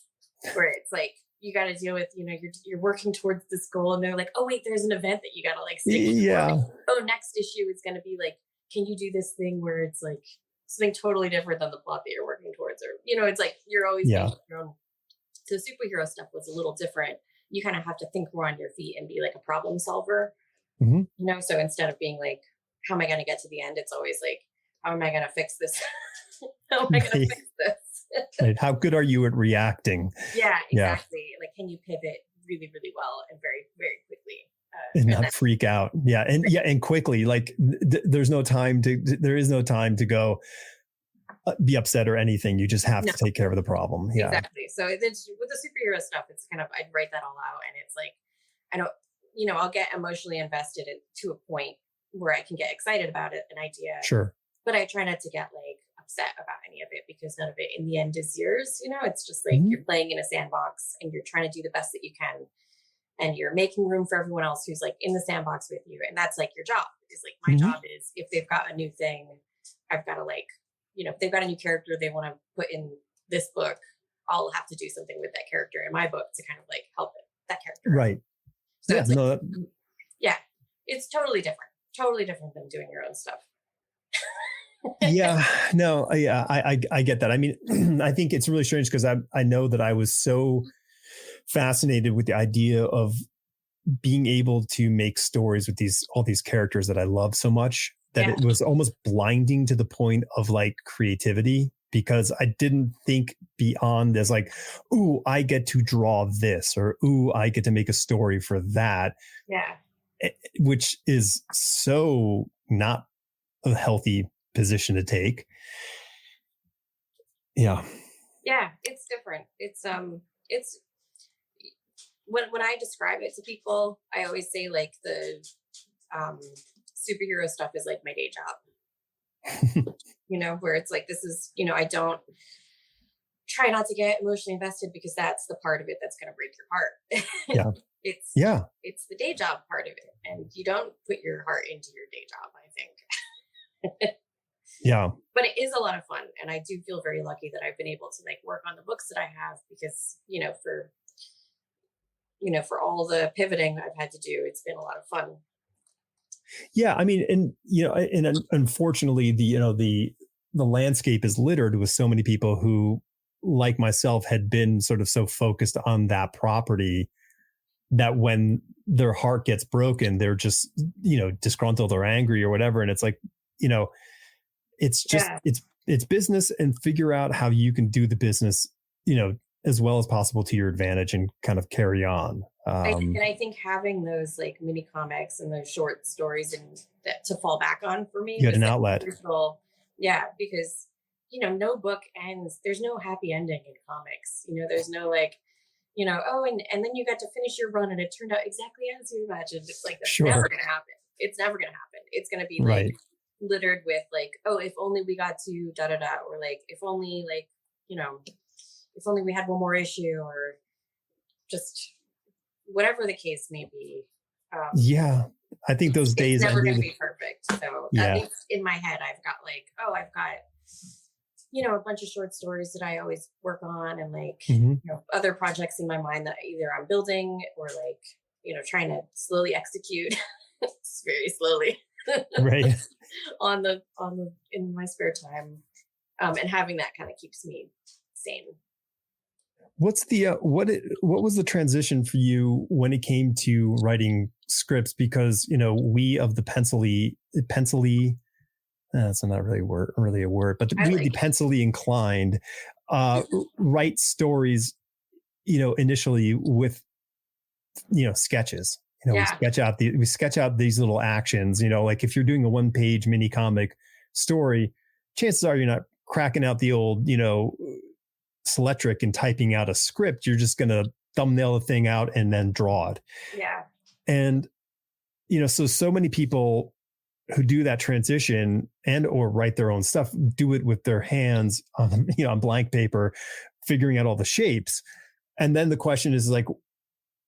where it's like you got to deal with, you're working towards this goal and they're like, oh wait, there's an event that you got to like stick with. Yeah. Like, oh, next issue is going to be like, can you do this thing where it's like something totally different than the plot that you're working towards? Or, it's like you're always making your own. So superhero stuff was a little different. You kind of have to think more on your feet and be like a problem solver. So instead of being like, how am I going to get to the end? It's always like, how am I going to fix this? How am I going to fix this? Right. How good are you at reacting? Yeah, exactly. Yeah. Like, can you pivot really, really well and very, very quickly? And not freak out. Yeah. And quickly, like there is no time to go be upset or anything. You just have to take care of the problem. Yeah. Exactly. So with the superhero stuff, it's kind of, I'd write that all out and it's like, I don't, I'll get emotionally invested to a point where I can get excited about it, an idea. Sure. But I try not to get like upset about any of it because none of it in the end is yours. It's just like you're playing in a sandbox and you're trying to do the best that you can. And you're making room for everyone else who's like in the sandbox with you. And that's like your job is like, my job is if they've got a new thing, I've got to like, if they've got a new character they want to put in this book, I'll have to do something with that character in my book to kind of like help that character. Right. So it's like, it's totally different than doing your own stuff. I get that. I mean, I think it's really strange because I know that I was so fascinated with the idea of being able to make stories with all these characters that I love so much that it was almost blinding to the point of like creativity, because I didn't think beyond as like, ooh, I get to draw this, or ooh, I get to make a story for that. Yeah. which is so not a healthy position to take. Yeah. Yeah, it's different. It's when I describe it to people, I always say like the um superhero stuff is like my day job, where it's like this is, I don't try not to get emotionally invested because that's the part of it that's going to break your heart. Yeah. it's Yeah. it's the day job part of it, and you don't put your heart into your day job, I think. Yeah. But it is a lot of fun, and I do feel very lucky that I've been able to like work on the books that I have, because for all the pivoting I've had to do, it's been a lot of fun. Yeah. I mean, and unfortunately, the landscape is littered with so many people who, like myself, had been sort of so focused on that property that when their heart gets broken, they're just, disgruntled or angry or whatever. And it's like, it's just, Yeah. it's business, and figure out how you can do the business, as well as possible to your advantage, and kind of carry on. And I think having those like mini comics and those short stories and that to fall back on for me You had was an like outlet. crucial. Yeah, because no book ends. There's no happy ending in comics. There's no like, oh, and then you got to finish your run and it turned out exactly as you imagined. It's like that's Sure. never gonna happen. It's never gonna happen. It's gonna be Right. like littered with like, oh, if only we got to da da da, or like if only like, if only we had one more issue, or just whatever the case may be. Yeah. I think those It's days never going to ended. be perfect. So Yeah. at least in my head, I've got like, I've got, a bunch of short stories that I always work on, and like, Mhm. other projects in my mind that either I'm building or like, trying to slowly execute. It's very slowly. Right. In my spare time. And having that kind of keeps me sane. What's the what was the transition for you when it came to writing scripts? Because we of the pencily that's not really a word, but we of the pencily inclined write stories, initially with sketches. Yeah. We sketch out these little actions. Like if you're doing a 1-page mini comic story, chances are you're not cracking out the old Selectric and typing out a script. You're just going to thumbnail the thing out and then draw it. Yeah. And, so many people who do that transition and or write their own stuff do it with their hands on, on blank paper, figuring out all the shapes. And then the question is like,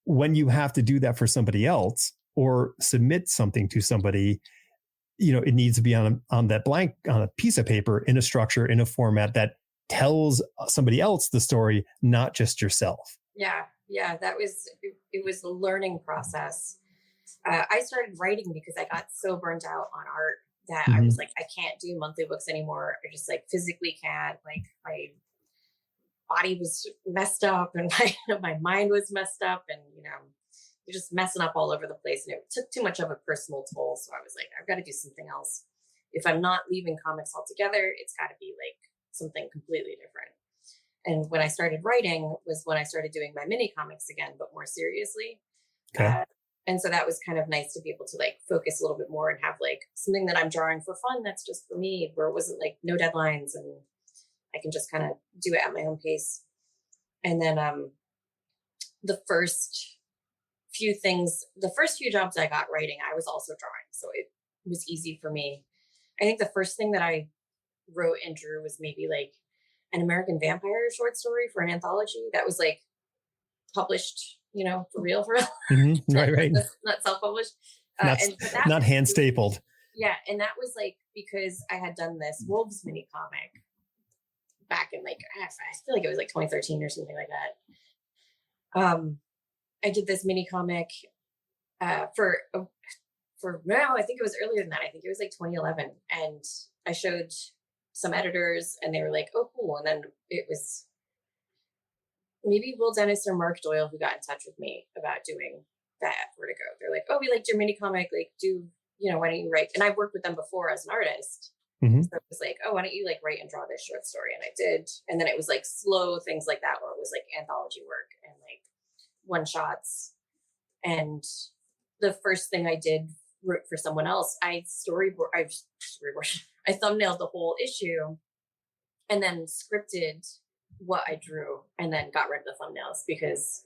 when you have to do that for somebody else or submit something to somebody, it needs to be on that blank, on a piece of paper, in a structure, in a format that tells somebody else the story, not just yourself. Yeah. It was a learning process. I started writing because I got so burnt out on art that I was like, I can't do monthly books anymore. I just like physically can't. Like my body was messed up, and my mind was messed up, and you're just messing up all over the place, and it took too much of a personal toll. So I was like, I've got to do something else. If I'm not leaving comics altogether, it's got to be like something completely different. And when I started writing was when I started doing my mini comics again, but more seriously. Okay. And so that was kind of nice to be able to like focus a little bit more and have like something that I'm drawing for fun. That's just for me, where it wasn't like no deadlines, and I can just kind of do it at my own pace. And then the first few jobs I got writing, I was also drawing. So it was easy for me. I think the first thing that I wrote and drew was maybe like an American Vampire short story for an anthology that was like published, for real. Mm-hmm. Right. Not self-published. Not hand stapled. Yeah. And that was like, because I had done this Wolves mini comic back in like, I feel like it was like 2013 or something like that. I did this mini comic for now, I think it was earlier than that. I think it was like 2011. And I showed some editors and they were like, oh, cool. And then it was maybe Will Dennis or Mark Doyle who got in touch with me about doing that at Vertigo. They're like, oh, we liked your mini comic. Like, why don't you write? And I've worked with them before as an artist. Mm-hmm. So it was like, oh, why don't you like write and draw this short story? And I did. And then it was like slow things like that, where it was like anthology work and like one shots. And the first thing I did wrote for someone else, I thumbnailed the whole issue and then scripted what I drew and then got rid of the thumbnails because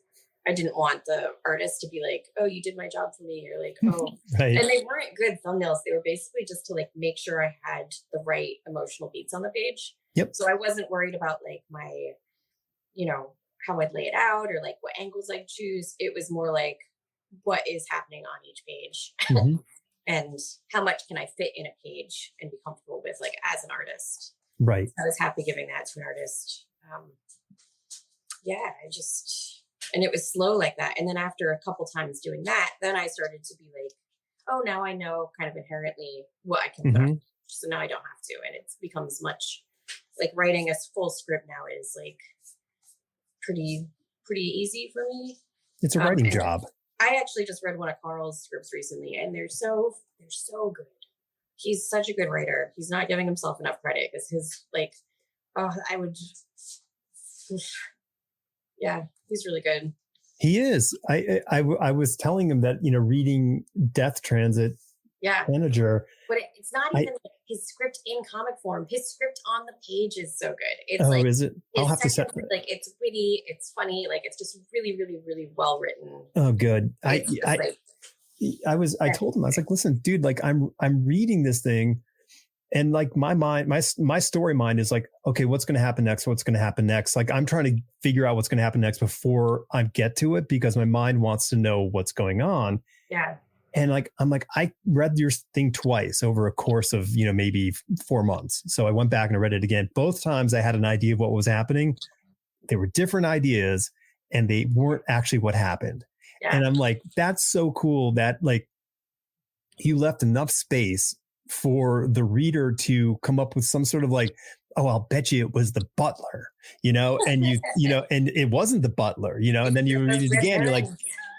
I didn't want the artist to be like, oh, you did my job for me. Or like, oh, Right. and they weren't good thumbnails. They were basically just to like make sure I had the right emotional beats on the page. Yep. So I wasn't worried about like my, how I'd lay it out or like what angles I'd choose. It was more like what is happening on each page Mm-hmm. and how much can I fit in a page and be comfortable with like as an artist. Right. I was happy giving that to an artist. And it was slow like that. And then after a couple times doing that, then I started to be like, oh, now I know kind of inherently what I can put on. So now I don't have to. And it becomes much like writing a full script now is like pretty easy for me. It's a writing job. I actually just read one of Carl's scripts recently and they're so good. He's such a good writer. He's not giving himself enough credit because his like, yeah, he's really good. He is. I was telling him that, reading Death Transit Manager. But it's not even his script in comic form. His script on the page is so good. It's is it? I'll have to set like it's witty, it's funny, like it's just really, really, really well written. Oh, good. I told him, I was like, listen, dude, like I'm reading this thing. And like my mind, my story mind is like, okay, what's going to happen next? What's going to happen next? Like I'm trying to figure out what's going to happen next before I get to it because my mind wants to know what's going on. Yeah. And like, I'm like, I read your thing twice over a course of, maybe 4 months. So I went back and I read it again. Both times I had an idea of what was happening. They were different ideas and they weren't actually what happened. Yeah. And I'm like, that's so cool that like you left enough space for the reader to come up with some sort of like, oh, I'll bet you it was the butler, and and it wasn't the butler, and then you read it again, you're like,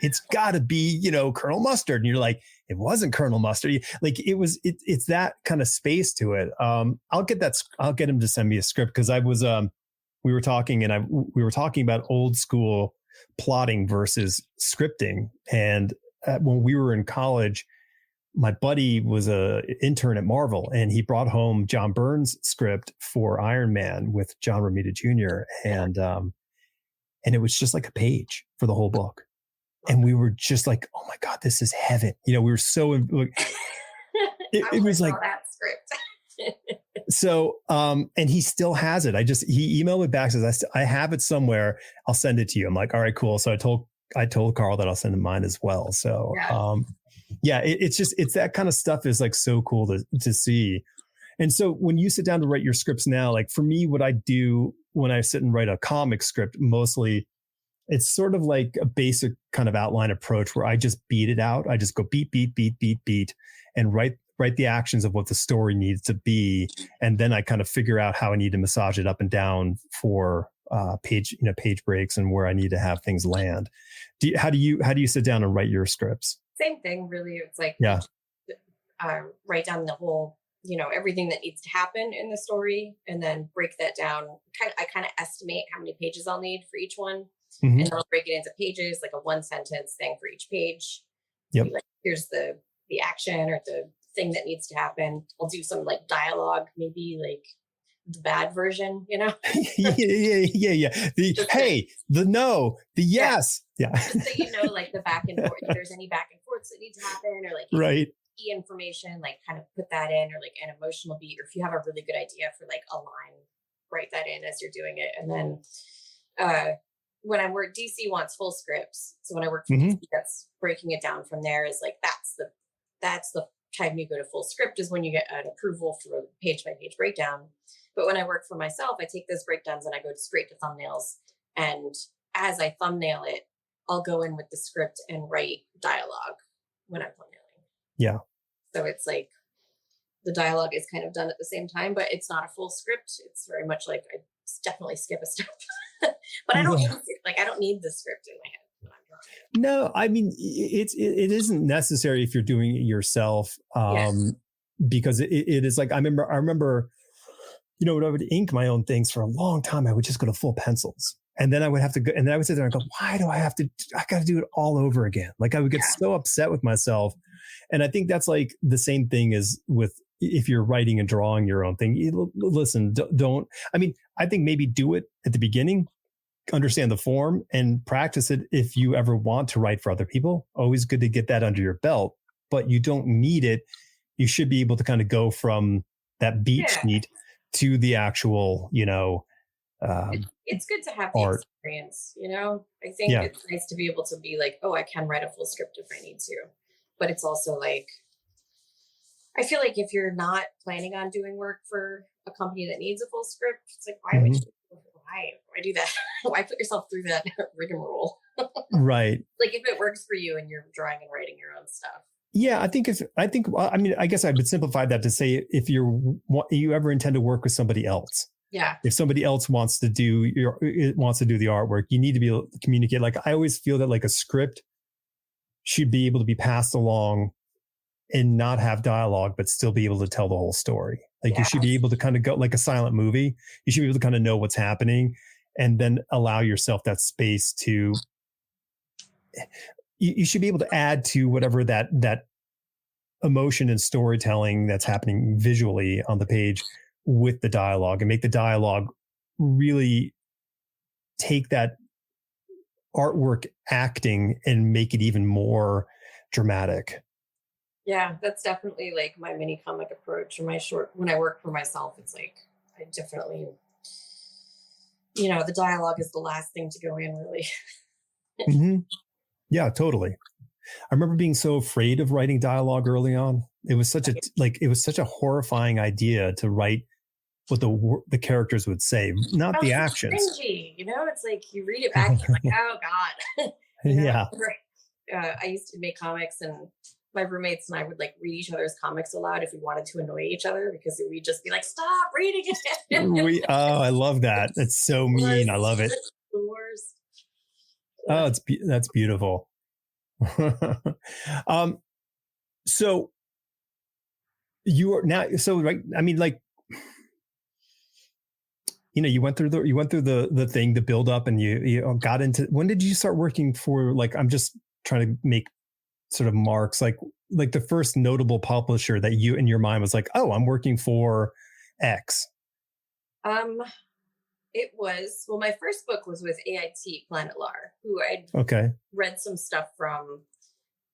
it's gotta be, Colonel Mustard. And you're like, it wasn't Colonel Mustard. Like it's that kind of space to it. I'll get him to send me a script. Cause we were talking about old school plotting versus scripting. And when we were in college, my buddy was an intern at Marvel and he brought home John Byrne's script for Iron Man with John Romita Jr. And it was just like a page for the whole book. And we were just like, oh my God, this is heaven. We were so, it was like that script. So, and he still has it. He emailed me back, says, I have it somewhere. I'll send it to you. I'm like, all right, cool. So I told Carl that I'll send him mine as well. So, it's that kind of stuff is like so cool to see. And so when you sit down to write your scripts now, like for me, what I do when I sit and write a comic script, mostly it's sort of like a basic kind of outline approach where I just beat it out. I just go beat, and write the actions of what the story needs to be. And then I kind of figure out how I need to massage it up and down for page breaks and where I need to have things land. How do you sit down and write your scripts? Same thing, really. It's like, write down the whole, everything that needs to happen in the story and then break that down. I kind of estimate how many pages I'll need for each one. Mm-hmm. And then I'll break it into pages, like a 1-sentence thing for each page. Yep. Like, here's the action or the thing that needs to happen. I'll do some like dialogue, maybe like the bad version, yeah. The no, the yes. Yeah. Just so like the back and forth, if there's any back and forths that need to happen or like right. key information, like kind of put that in, or like an emotional beat, or if you have a really good idea for like a line, write that in as you're doing it. And then when I work, DC wants full scripts. So when I work for DC, that's breaking it down from there is like, that's the time you go to full script is when you get an approval for a page by page breakdown. But when I work for myself, I take those breakdowns and I go straight to thumbnails. And as I thumbnail it, I'll go in with the script and write dialogue when I'm thumbnailing. Yeah. So it's like the dialogue is kind of done at the same time, but it's not a full script. It's very much like I definitely skip a step. But I don't need the script in my head when I'm drawing. No, I mean it isn't necessary if you're doing it yourself. Because it is like I remember when I would ink my own things for a long time, I would just go to full pencils. And then I would have to go, and then I would sit there and go, why do I got to do it all over again? Like I would get so upset with myself. And I think that's like the same thing as with, if you're writing and drawing your own thing, listen, don't, I mean, I think maybe do it at the beginning, understand the form and practice it. If you ever want to write for other people, always good to get that under your belt, but you don't need it. You should be able to kind of go from that beat sheet to the actual, it's good to have the art. experience, I think it's nice to be able to be like, oh, I can write a full script if I need to, but it's also like, I feel like if you're not planning on doing work for a company that needs a full script, it's like, why do that? Why put yourself through that rigmarole? Right. Like if it works for you and you're drawing and writing your own stuff. Yeah, I guess I would simplify that to say, if you ever intend to work with somebody else, if somebody else wants to do the artwork, you need to be able to communicate. Like I always feel that like a script should be able to be passed along and not have dialogue, but still be able to tell the whole story. Like you should be able to kind of go like a silent movie. You should be able to kind of know what's happening and then allow yourself that space to, you should be able to add to whatever that emotion and storytelling that's happening visually on the page with the dialogue, and make the dialogue really take that artwork acting and make it even more dramatic. Yeah, that's definitely like my mini comic approach or my short. When I work for myself, it's like I definitely, the dialogue is the last thing to go in, really. Mm-hmm. Yeah, totally. I remember being so afraid of writing dialogue early on. It was such a horrifying idea to write what the characters would say, not the actions. Cringy, it's like you read it back and you're like, oh God. Yeah. I used to make comics, and my roommates and I would like read each other's comics aloud if we wanted to annoy each other, because we'd just be like, stop reading it. I love that. It's so mean. I love it. The worst. Oh, that's beautiful. So you are now, right. I mean, like, you went through the thing, the build up, and you got into, when did you start working for, like, I'm just trying to make sort of marks, like the first notable publisher that you in your mind was like, oh, I'm working for X. It was, my first book was with AIT Planet Lar, who I'd read some stuff from,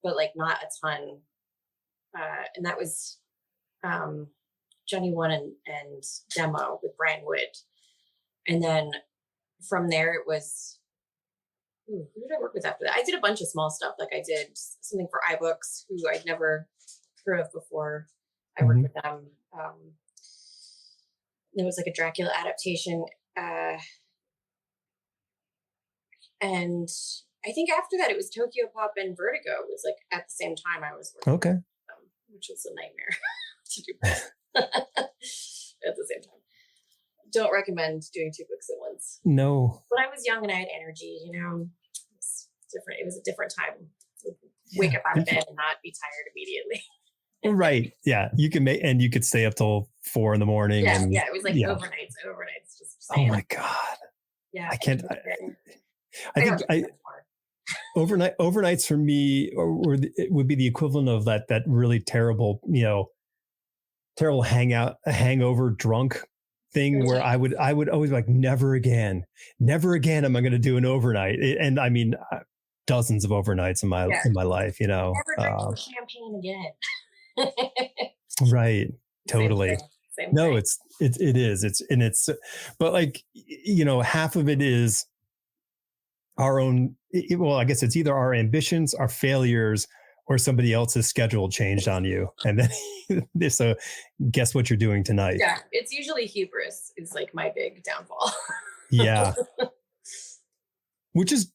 but like not a ton. And that was Johnny One and Demo with Brian Wood. And then from there it was, who did I work with after that? I did a bunch of small stuff. Like I did something for iBooks, who I'd never heard of before. I worked with them. There was like a Dracula adaptation. And I think after that it was Tokyo Pop and Vertigo. It was like at the same time I was working with them, which was a nightmare to do at the same time. Don't recommend doing two books at once. No. When I was young and I had energy, it's different. It was a different time. Wake up out of bed and not be tired immediately. Right. Yeah. You could stay up till 4 a.m. Yeah. It was like overnights. Just oh my God. Yeah. I can't. I think overnights for me it would be the equivalent of that really terrible, terrible hangover drunk thing where I would always be like, never again am I going to do an overnight. And I mean, dozens of overnights in my life, Never drink champagne again. Right. Totally. Same no, thing. it is. But like, half of it is our own. I guess it's either our ambitions, our failures, or somebody else's schedule changed on you. And then, so guess what you're doing tonight? Yeah. It's usually hubris is like my big downfall. Yeah. Which is,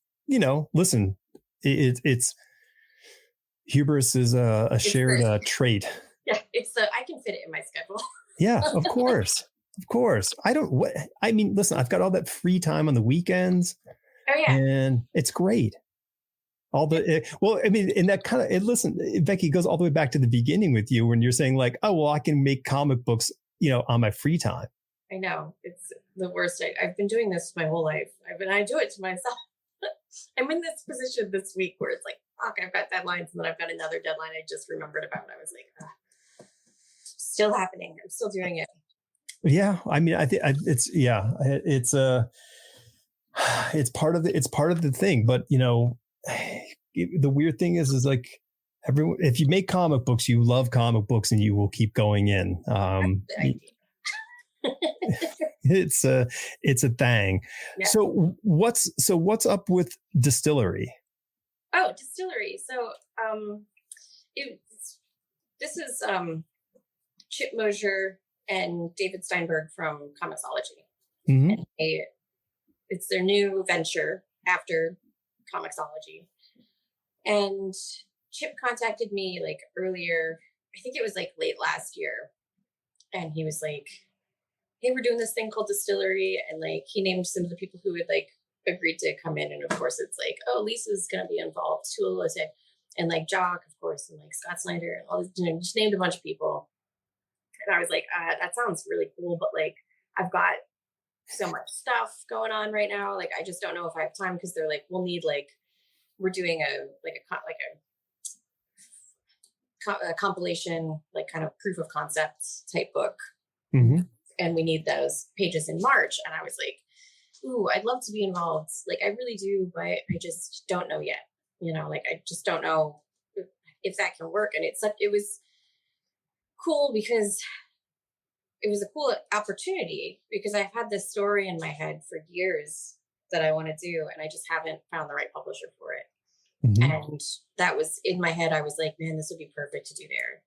listen, it's hubris is a shared trait. Yeah. I can fit it in my schedule. Yeah, of course. Of course. Listen, I've got all that free time on the weekends. Oh yeah. And it's great. In that kind of, listen, Becky, goes all the way back to the beginning with you when you're saying like, oh, well, I can make comic books, on my free time. I know it's the worst. I've been doing this my whole life. I do it to myself. I'm in this position this week where it's like, fuck, I've got deadlines, and then I've got another deadline I just remembered about. I was like, still happening. I'm still doing it. Yeah, I mean, I think it's part of the thing. But the weird thing is like everyone, if you make comic books, you love comic books, and you will keep going in. It's a thing. Yeah. So what's up with Distillery? Oh, Distillery. So this is Chip Mosier and David Steinberg from Comixology. Mm-hmm. And it's their new venture after Comixology. And Chip contacted me like earlier, I think it was like late last year. And he was like, hey, we're doing this thing called Distillery. And like, he named some of the people who had like agreed to come in. And of course it's like, oh, Lisa's going to be involved, Tula, and like Jock, of course, and like Scott Snyder and all this, just named a bunch of people. And I was like, that sounds really cool. But like, I've got so much stuff going on right now. Like, I just don't know if I have time, because they're like, we'll need like, we're doing a compilation, like kind of proof of concept type book. Mm-hmm. And we need those pages in March. And I was like, ooh, I'd love to be involved. Like, I really do, but I just don't know yet. Like, I just don't know if that can work. And it was cool because it was a cool opportunity, because I've had this story in my head for years that I want to do, and I just haven't found the right publisher for it. Mm-hmm. And that was in my head. I was like, man, this would be perfect to do there.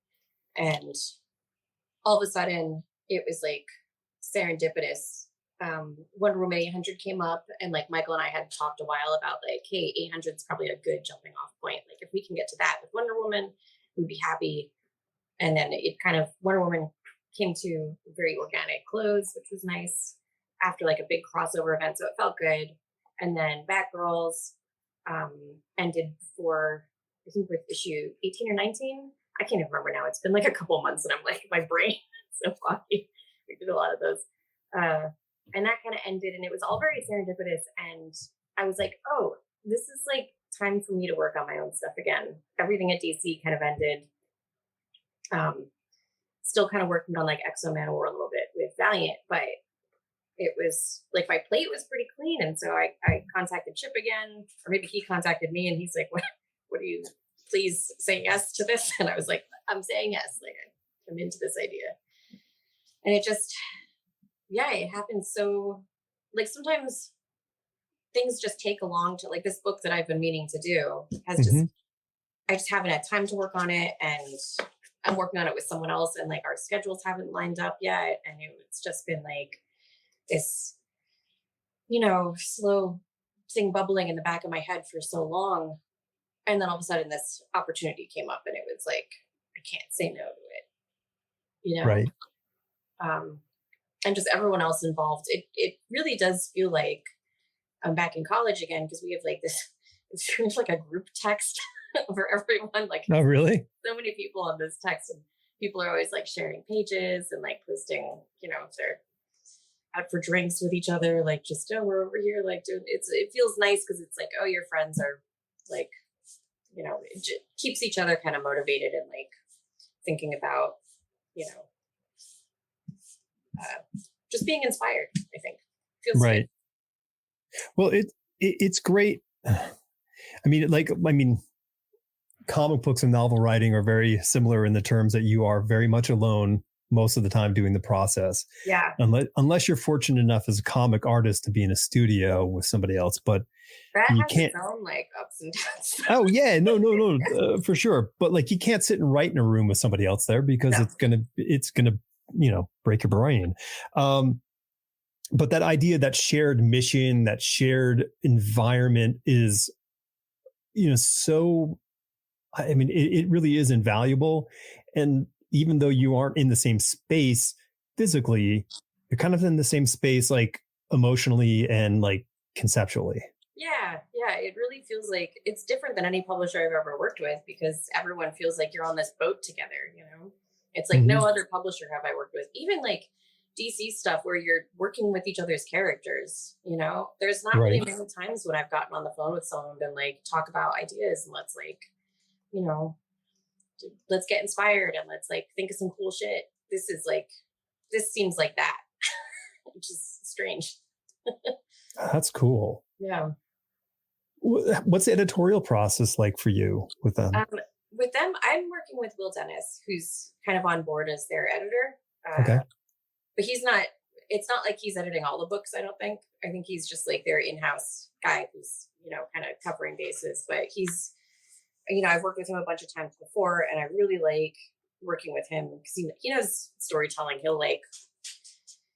And all of a sudden it was like serendipitous. Wonder Woman 800 came up, and like Michael and I had talked a while about like, hey, 800 is probably a good jumping off point. Like, if we can get to that with Wonder Woman, we'd be happy. And then it kind of, Wonder Woman came to a very organic close, which was nice after like a big crossover event. So it felt good. And then Batgirls ended before, I think with issue 18 or 19. I can't even remember now. It's been like a couple months, and I'm like, my brain is so foggy. We did a lot of those. And that kind of ended, and it was all very serendipitous. And I was like, oh, this is like time for me to work on my own stuff again. Everything at DC kind of ended. Still kind of working on like Exo-Man War a little bit with Valiant, but it was like my plate was pretty clean. And so I contacted Chip again, or maybe he contacted me, and he's like, what are you, please say yes to this? And I was like, I'm saying yes. Like, I'm into this idea. And it just, yeah, it happens. So like, sometimes things just take a long time. Like this book that I've been meaning to do has just, I just haven't had time to work on it. And I'm working on it with someone else, and like our schedules haven't lined up yet. And it's just been like this, slow thing bubbling in the back of my head for so long. And then all of a sudden this opportunity came up, and it was like, I can't say no to it, Right. And just everyone else involved. It really does feel like I'm back in college again, because we have like this, it's like a group text for everyone. Like, oh, really? So many people on this text, and people are always like sharing pages and like posting, if they're out for drinks with each other, like just, oh, we're over here, like doing it feels nice, because it's like, oh, your friends are like, it keeps each other kind of motivated and like thinking about, just being inspired, I think. Feels right. good. Well, it's great. I mean, comic books and novel writing are very similar in the terms that you are very much alone most of the time doing the process. Yeah. Unless you're fortunate enough as a comic artist to be in a studio with somebody else, but that has its own like ups and downs. Oh yeah, no, for sure. But like, you can't sit and write in a room with somebody else there, because it's gonna break your brain. But that idea, that shared mission, that shared environment is, so, I mean, it really is invaluable. And even though you aren't in the same space physically, you're kind of in the same space, like emotionally and like conceptually. Yeah. It really feels like it's different than any publisher I've ever worked with, because everyone feels like you're on this boat together, It's like no other publisher have I worked with. Even like DC stuff where you're working with each other's characters, you know? There's not really Right. many times when I've gotten on the phone with someone and been like, talk about ideas and let's like, you know, let's get inspired and let's like think of some cool shit. This is like, this seems like that, which is strange. That's cool. Yeah. What's the editorial process like for you with them? With them, I'm working with Will Dennis, who's kind of on board as their editor. Okay. But he's not, it's not like he's editing all the books, I don't think. I think he's just like their in-house guy who's, you know, kind of covering bases. But he's, you know, I've worked with him a bunch of times before and I really like working with him because he knows storytelling. He'll like,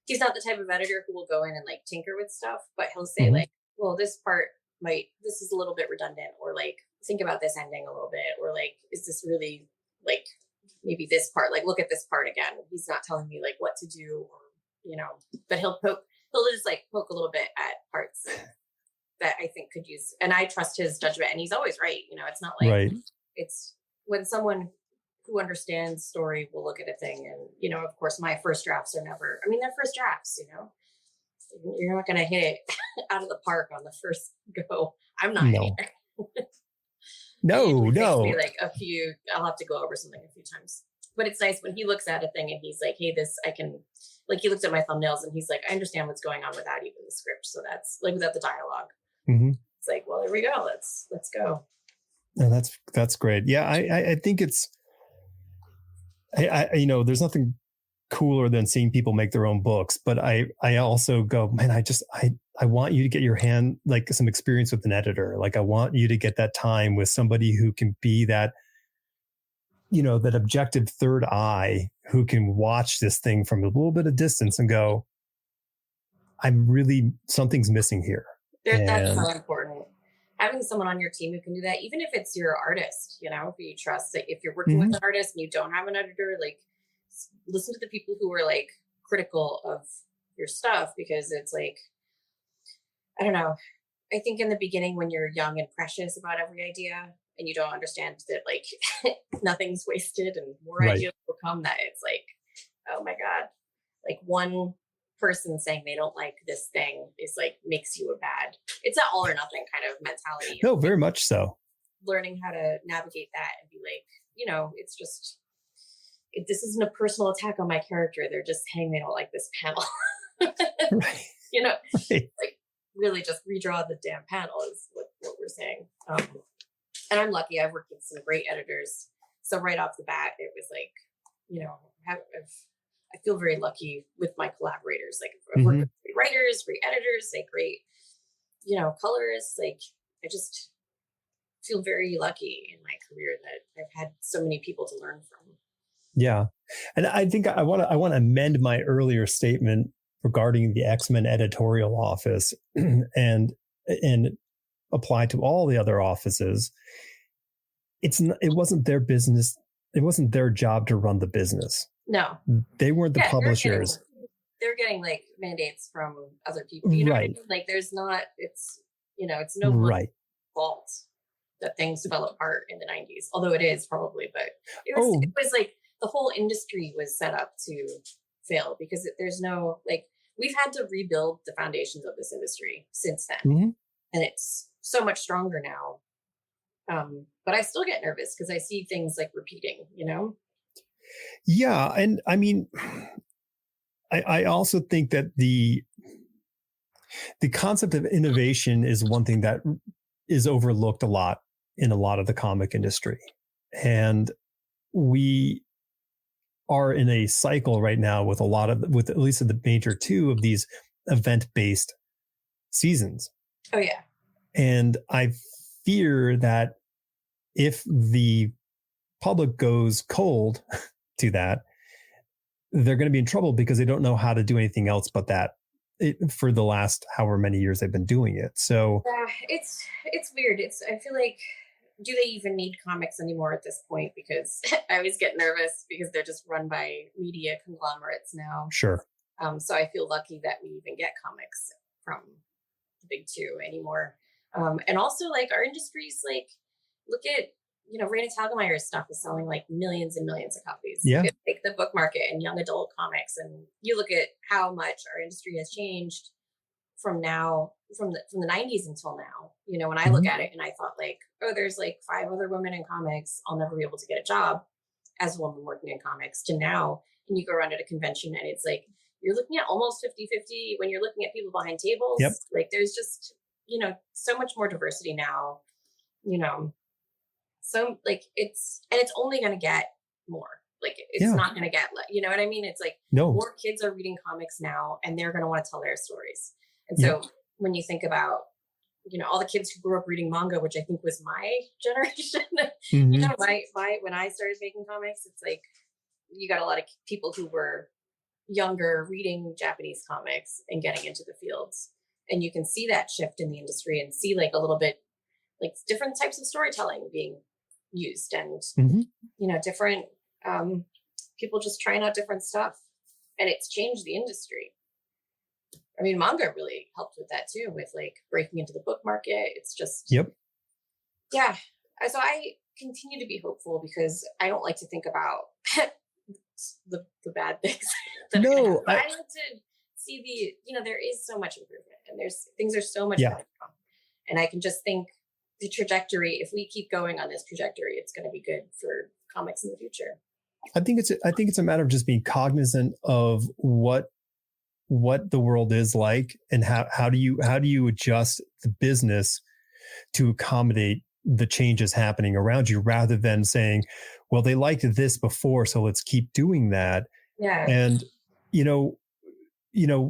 he's not the type of editor who will go in and like tinker with stuff, but he'll say like, well, this part this is a little bit redundant, or like, think about this ending a little bit, or like, is this really like, maybe this part, like, look at this part again. He's not telling me like what to do, or, you know, but he'll just like poke a little bit at parts that I think could use, and I trust his judgment, and he's always right. You know, it's not like, Right. it's when someone who understands story will look at a thing, and, you know, of course my first drafts are never, I mean, they're first drafts, you know, you're not going to hit it out of the park on the first go. I'm not No. here. No. Me like I'll have to go over something a few times, but it's nice when he looks at a thing and he's like, hey, this I can, like, he looks at my thumbnails and he's like, I understand what's going on without even the script, so that's like, without the dialogue. It's like, well, here we go, let's go. And that's great. Yeah, I think it's I you know, there's nothing cooler than seeing people make their own books, but I also go, man, I want you to get your hand, like, some experience with an editor. Like, I want you to get that time with somebody who can be that, you know, that objective third eye who can watch this thing from a little bit of distance and go, something's missing here. That's so important. Having someone on your team who can do that, even if it's your artist, you know, who you trust, that if you're working with an artist and you don't have an editor, like, listen to the people who are like critical of your stuff, because it's like, I don't know. I think in the beginning when you're young and precious about every idea and you don't understand that like nothing's wasted and more ideas will come, that it's like, oh my God, like one person saying they don't like this thing is like, makes you a bad, it's an all or nothing kind of mentality. No, very much so. Learning how to navigate that and be like, you know, it's just, this isn't a personal attack on my character. They're just saying they don't like this panel. Right. You know, right. Like, really just redraw the damn panel is what we're saying. And I'm lucky. I've worked with some great editors. So right off the bat, it was like, you know, I feel very lucky with my collaborators. Like, I've worked with great writers, great editors, like great, you know, colorists. Like, I just feel very lucky in my career that I've had so many people to learn from. Yeah. And I think I want to amend my earlier statement regarding the X-Men editorial office and apply to all the other offices. It wasn't their business. It wasn't their job to run the business. No. They weren't the publishers. They're getting like mandates from other people. You know what I mean? Like, there's not, it's, you know, it's no one's fault that things fell apart in the 90s. Although it is probably, but it was like the whole industry was set up to fail because there's no, like, we've had to rebuild the foundations of this industry since then. And it's so much stronger now. But I still get nervous because I see things like repeating, you know? Yeah. And I mean, I also think that the concept of innovation is one thing that is overlooked a lot in a lot of the comic industry. And we are in a cycle right now with with at least the major two of these event-based seasons. Oh yeah. And I fear that if the public goes cold to that, they're going to be in trouble because they don't know how to do anything else but that for the last however many years they've been doing it. So it's weird. I feel like, do they even need comics anymore at this point? Because I always get nervous because they're just run by media conglomerates now. Sure. So I feel lucky that we even get comics from the big two anymore. And also, like, our industries, like, look at Raina Telgemeier's stuff is selling like millions and millions of copies. Yeah. Like the book market and young adult comics, and you look at how much our industry has changed from the 90s until now. When I look at it and I thought like, oh, there's like 5 other women in comics, I'll never be able to get a job as a woman working in comics, to now, and you go around at a convention and it's like you're looking at almost 50-50 when you're looking at people behind tables. Yep. Like there's just so much more diversity now. So like it's only going to get more. Like it's not going to get, you know what I mean? It's like more kids are reading comics now, and they're going to want to tell their stories. And so when you think about, all the kids who grew up reading manga, which I think was my generation, when I started making comics, it's like you got a lot of people who were younger reading Japanese comics and getting into the fields. And you can see that shift in the industry and see like a little bit like different types of storytelling being used, and, different people just trying out different stuff. And it's changed the industry. I mean, manga really helped with that too, with like breaking into the book market. It's just, yeah. So I continue to be hopeful because I don't like to think about the bad things. I like to see there is so much improvement, and things are so much better now. And I can just think the trajectory, if we keep going on this trajectory, it's going to be good for comics in the future. I think it's a matter of just being cognizant of what the world is like, and how do you adjust the business to accommodate the changes happening around you, rather than saying, well, they liked this before, so let's keep doing that. Yeah. And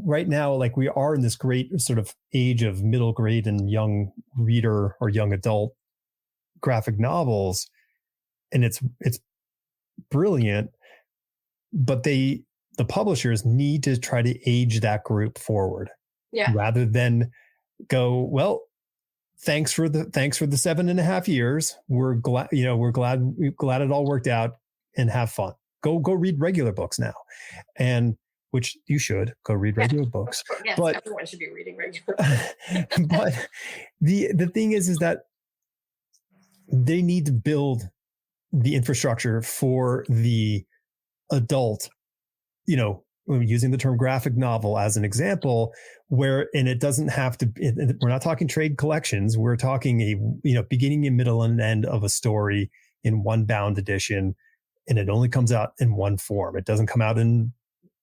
right now, like we are in this great sort of age of middle grade and young reader or young adult graphic novels, and it's brilliant, but the publishers need to try to age that group forward, rather than go, well, thanks for the 7.5 years. We're glad it all worked out, and have fun. Go read regular books now. And which you should go read regular books. Yes, but everyone should be reading regular books. But the thing is that they need to build the infrastructure for the adult, using the term graphic novel as an example, and it doesn't have to, we're not talking trade collections. We're talking a, beginning and middle and end of a story in one bound edition, and it only comes out in one form. It doesn't come out in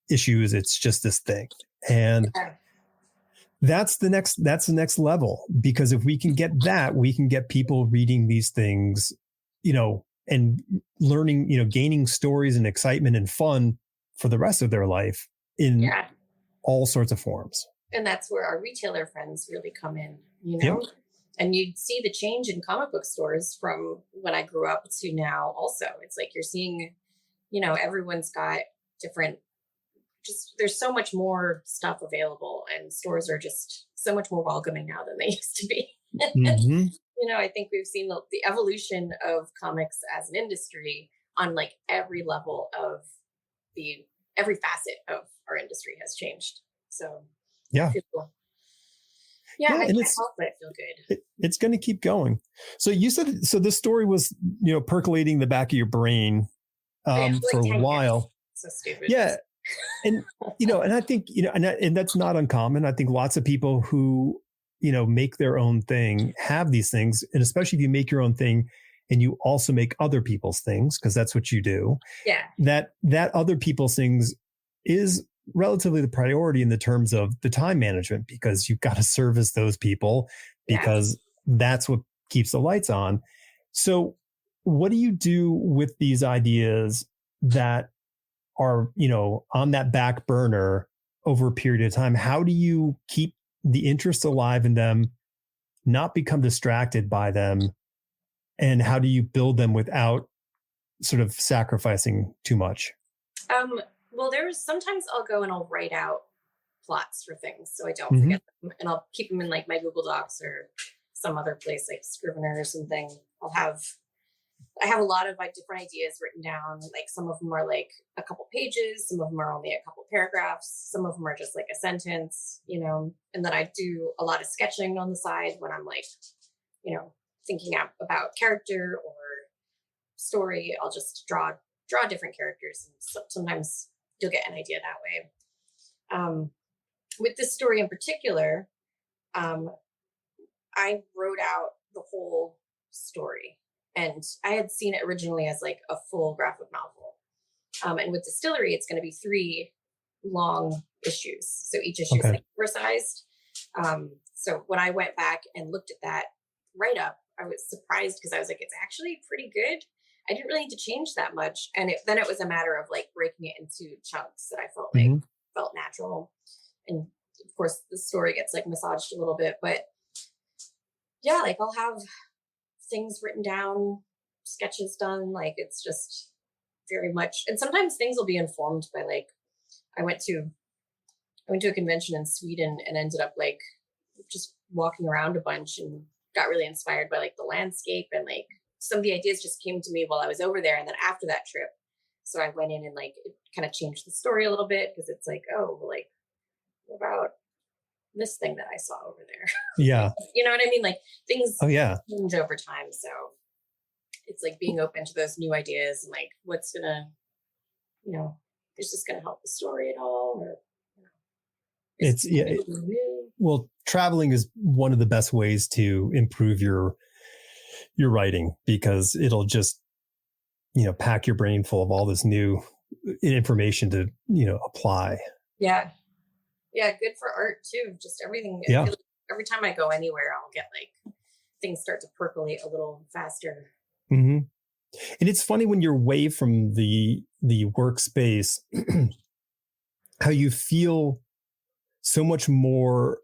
issues. It's just this thing. And that's the next level, because if we can get that, we can get people reading these things, and learning, gaining stories and excitement and fun for the rest of their life in all sorts of forms. And that's where our retailer friends really come in, and you'd see the change in comic book stores from when I grew up to now. Also, it's like you're seeing, everyone's got different, there's so much more stuff available, and stores are just so much more welcoming now than they used to be. I think we've seen the evolution of comics as an industry on like every level of every facet of our industry has changed. So I feel cool. I can't help but feel good. It's going to keep going. So you said, this story was, percolating the back of your brain for a while. So stupid. Yeah. And, and I think, and that's not uncommon. I think lots of people who, make their own thing have these things. And especially if you make your own thing and you also make other people's things, because that's what you do. Yeah. That other people's things is relatively the priority in the terms of the time management, because you've got to service those people, because that's what keeps the lights on. So what do you do with these ideas that are, on that back burner over a period of time? How do you keep the interest alive in them, not become distracted by them? And how do you build them without sort of sacrificing too much? Well, sometimes I'll go and I'll write out plots for things so I don't forget them, and I'll keep them in like my Google Docs or some other place like Scrivener or something. I have a lot of like different ideas written down. Like some of them are like a couple pages, some of them are only a couple paragraphs, some of them are just like a sentence, and then I do a lot of sketching on the side when I'm like, thinking about character or story, I'll just draw different characters, and sometimes you'll get an idea that way. With this story in particular, I wrote out the whole story, and I had seen it originally as like a full graphic novel. And with Distillery, it's going to be 3 long issues. So each issue is Okay. like oversized. So when I went back and looked at that write up, I was surprised because I was like, it's actually pretty good. I didn't really need to change that much. And then it was a matter of like breaking it into chunks that I felt like Mhm. felt natural. And of course, the story gets like massaged a little bit, but yeah, like I'll have things written down, sketches done. Like it's just very much, and sometimes things will be informed by like, I went to a convention in Sweden and ended up like just walking around a bunch and got really inspired by like the landscape, and like some of the ideas just came to me while I was over there. And then after that trip, so I went in and like it kind of changed the story a little bit, because it's like, oh, like what about this thing that I saw over there? Yeah. You know what I mean? Like things Oh, yeah. change over time. So it's like being open to those new ideas and like what's gonna, is this gonna help the story at all? Or It's new? Well, traveling is one of the best ways to improve your writing, because it'll just, pack your brain full of all this new information to, apply. Yeah. Yeah, good for art too. Just everything. I Yeah. feel like every time I go anywhere, I'll get like things start to percolate a little faster. Mm-hmm. And it's funny when you're away from the workspace, how you feel so much more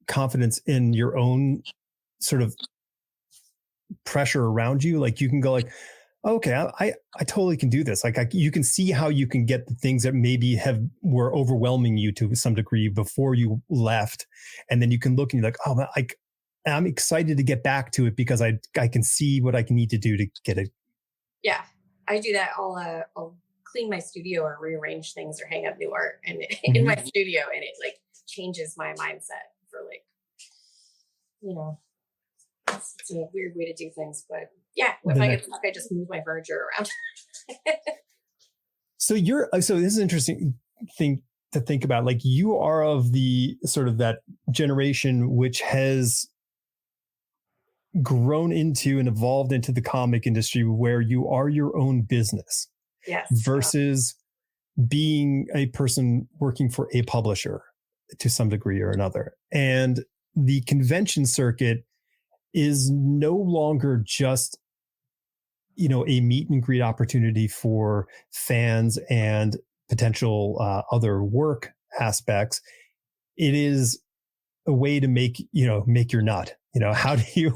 confidence in your own sort of pressure around you. Like you can go like, okay, I totally can do this. Like you can see how you can get the things that maybe were overwhelming you to some degree before you left. And then you can look and you're like, oh, I'm excited to get back to it because I can see what I can need to do to get it. Yeah, I do that. I'll clean my studio or rearrange things or hang up new art and in my studio, and it like changes my mindset for like, it's a weird way to do things, but yeah, if I get stuck, I just move my furniture around. So this is an interesting thing to think about. Like you are of the sort of that generation which has grown into and evolved into the comic industry where you are your own business. Yes. Versus being a person working for a publisher to some degree or another. And the convention circuit is no longer just, a meet and greet opportunity for fans and potential other work aspects. It is a way to make your nut. How do you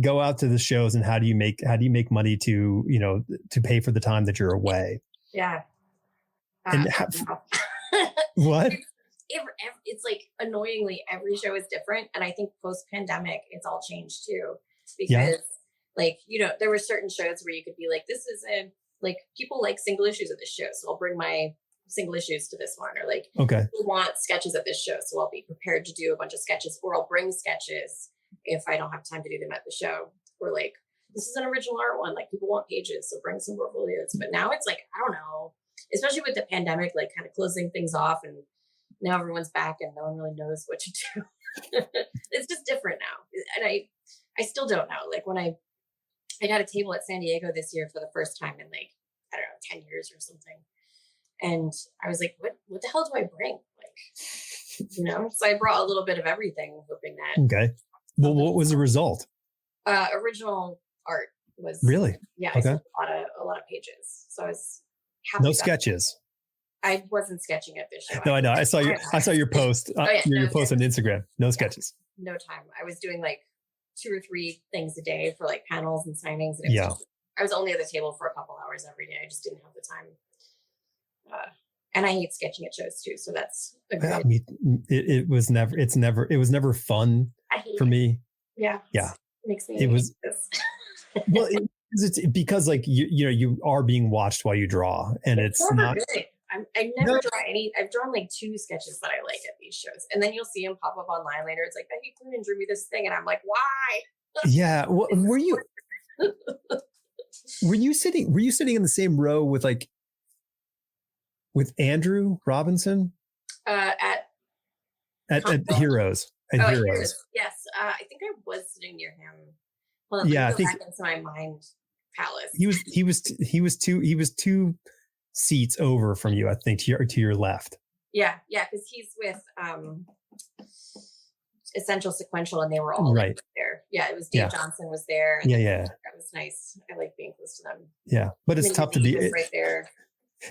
go out to the shows, and how do you make money to pay for the time that you're away? Yeah. And what? It's like annoyingly every show is different, and I think post-pandemic it's all changed too, because like there were certain shows where you could be like, this is like people like single issues at this show, so I'll bring my single issues to this one, or like people want sketches at this show, so I'll be prepared to do a bunch of sketches, or I'll bring sketches if I don't have time to do them at the show, or like this is an original art one, like people want pages, so bring some portfolios. But now it's like, I don't know, especially with the pandemic like kind of closing things off, and now everyone's back and no one really knows what to do. It's just different now. And I still don't know. Like when I had a table at San Diego this year for the first time in like, I don't know, 10 years or something. And I was like, what the hell do I bring? Like, so I brought a little bit of everything, hoping that. Okay. Well, what was the result? Original art was really? Yeah. Okay. I sold a lot of pages. So I was happy. No sketches. I wasn't sketching at this show. No, I know. I saw your post. Your post on Instagram. No sketches. No time. I was doing like 2 or 3 things a day for like panels and signings. And I was only at the table for a couple hours every day. I just didn't have the time. And I hate sketching at shows too. So that's it was never fun for me. Yeah. Yeah. It makes me. It was. Well, it's because like you are being watched while you draw, and it's not. Good. I never draw any. I've drawn like 2 sketches that I like at these shows, and then you'll see them pop up online later. It's like, Becky Cloonan drew me this thing, and I'm like, why? Yeah. Well, were you? Were you sitting in the same row with Andrew Robinson At at Heroes? At Heroes. Heroes. Yes. I think I was sitting near him. Hold on, Yeah, let I me go think back into my mind palace. he was two seats over from you, I think, to your left. Yeah, because he's with Essential Sequential, and they were all right there. Yeah, it was Dave Johnson was there. And that was nice. I like being close to them. Yeah, but it's tough to be right there.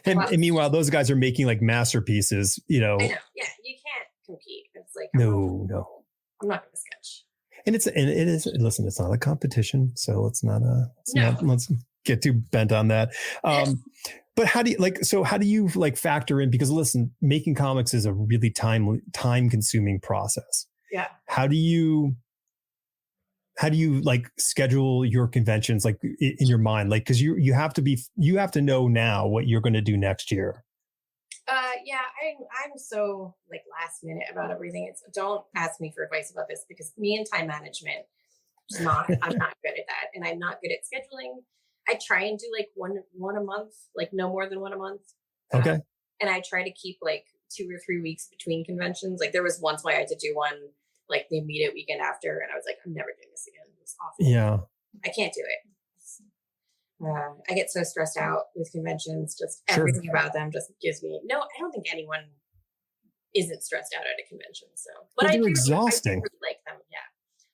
And meanwhile, those guys are making like masterpieces. I know. Yeah, you can't compete. It's like no, I'm not going to sketch. And it is. Listen, it's not a competition, so let's get too bent on that. But how do you factor in, because listen, making comics is a really time consuming process. Yeah. How do you like schedule your conventions like in your mind? Like, cause you have to know now what you're going to do next year. Yeah, I'm so like last minute about everything. Don't ask me for advice about this, because me and time management, I'm not good at that. And I'm not good at scheduling. I try and do like one a month, like no more than one a month. Okay. And I try to keep like 2 or 3 weeks between conventions. Like there was once where I had to do one like the immediate weekend after, and I was like, I'm never doing this again. It was awful. Yeah. I can't do it. I get so stressed out with conventions. Just everything about them just gives me I don't think anyone isn't stressed out at a convention. So, but they're exhausting. I do really like them. Yeah,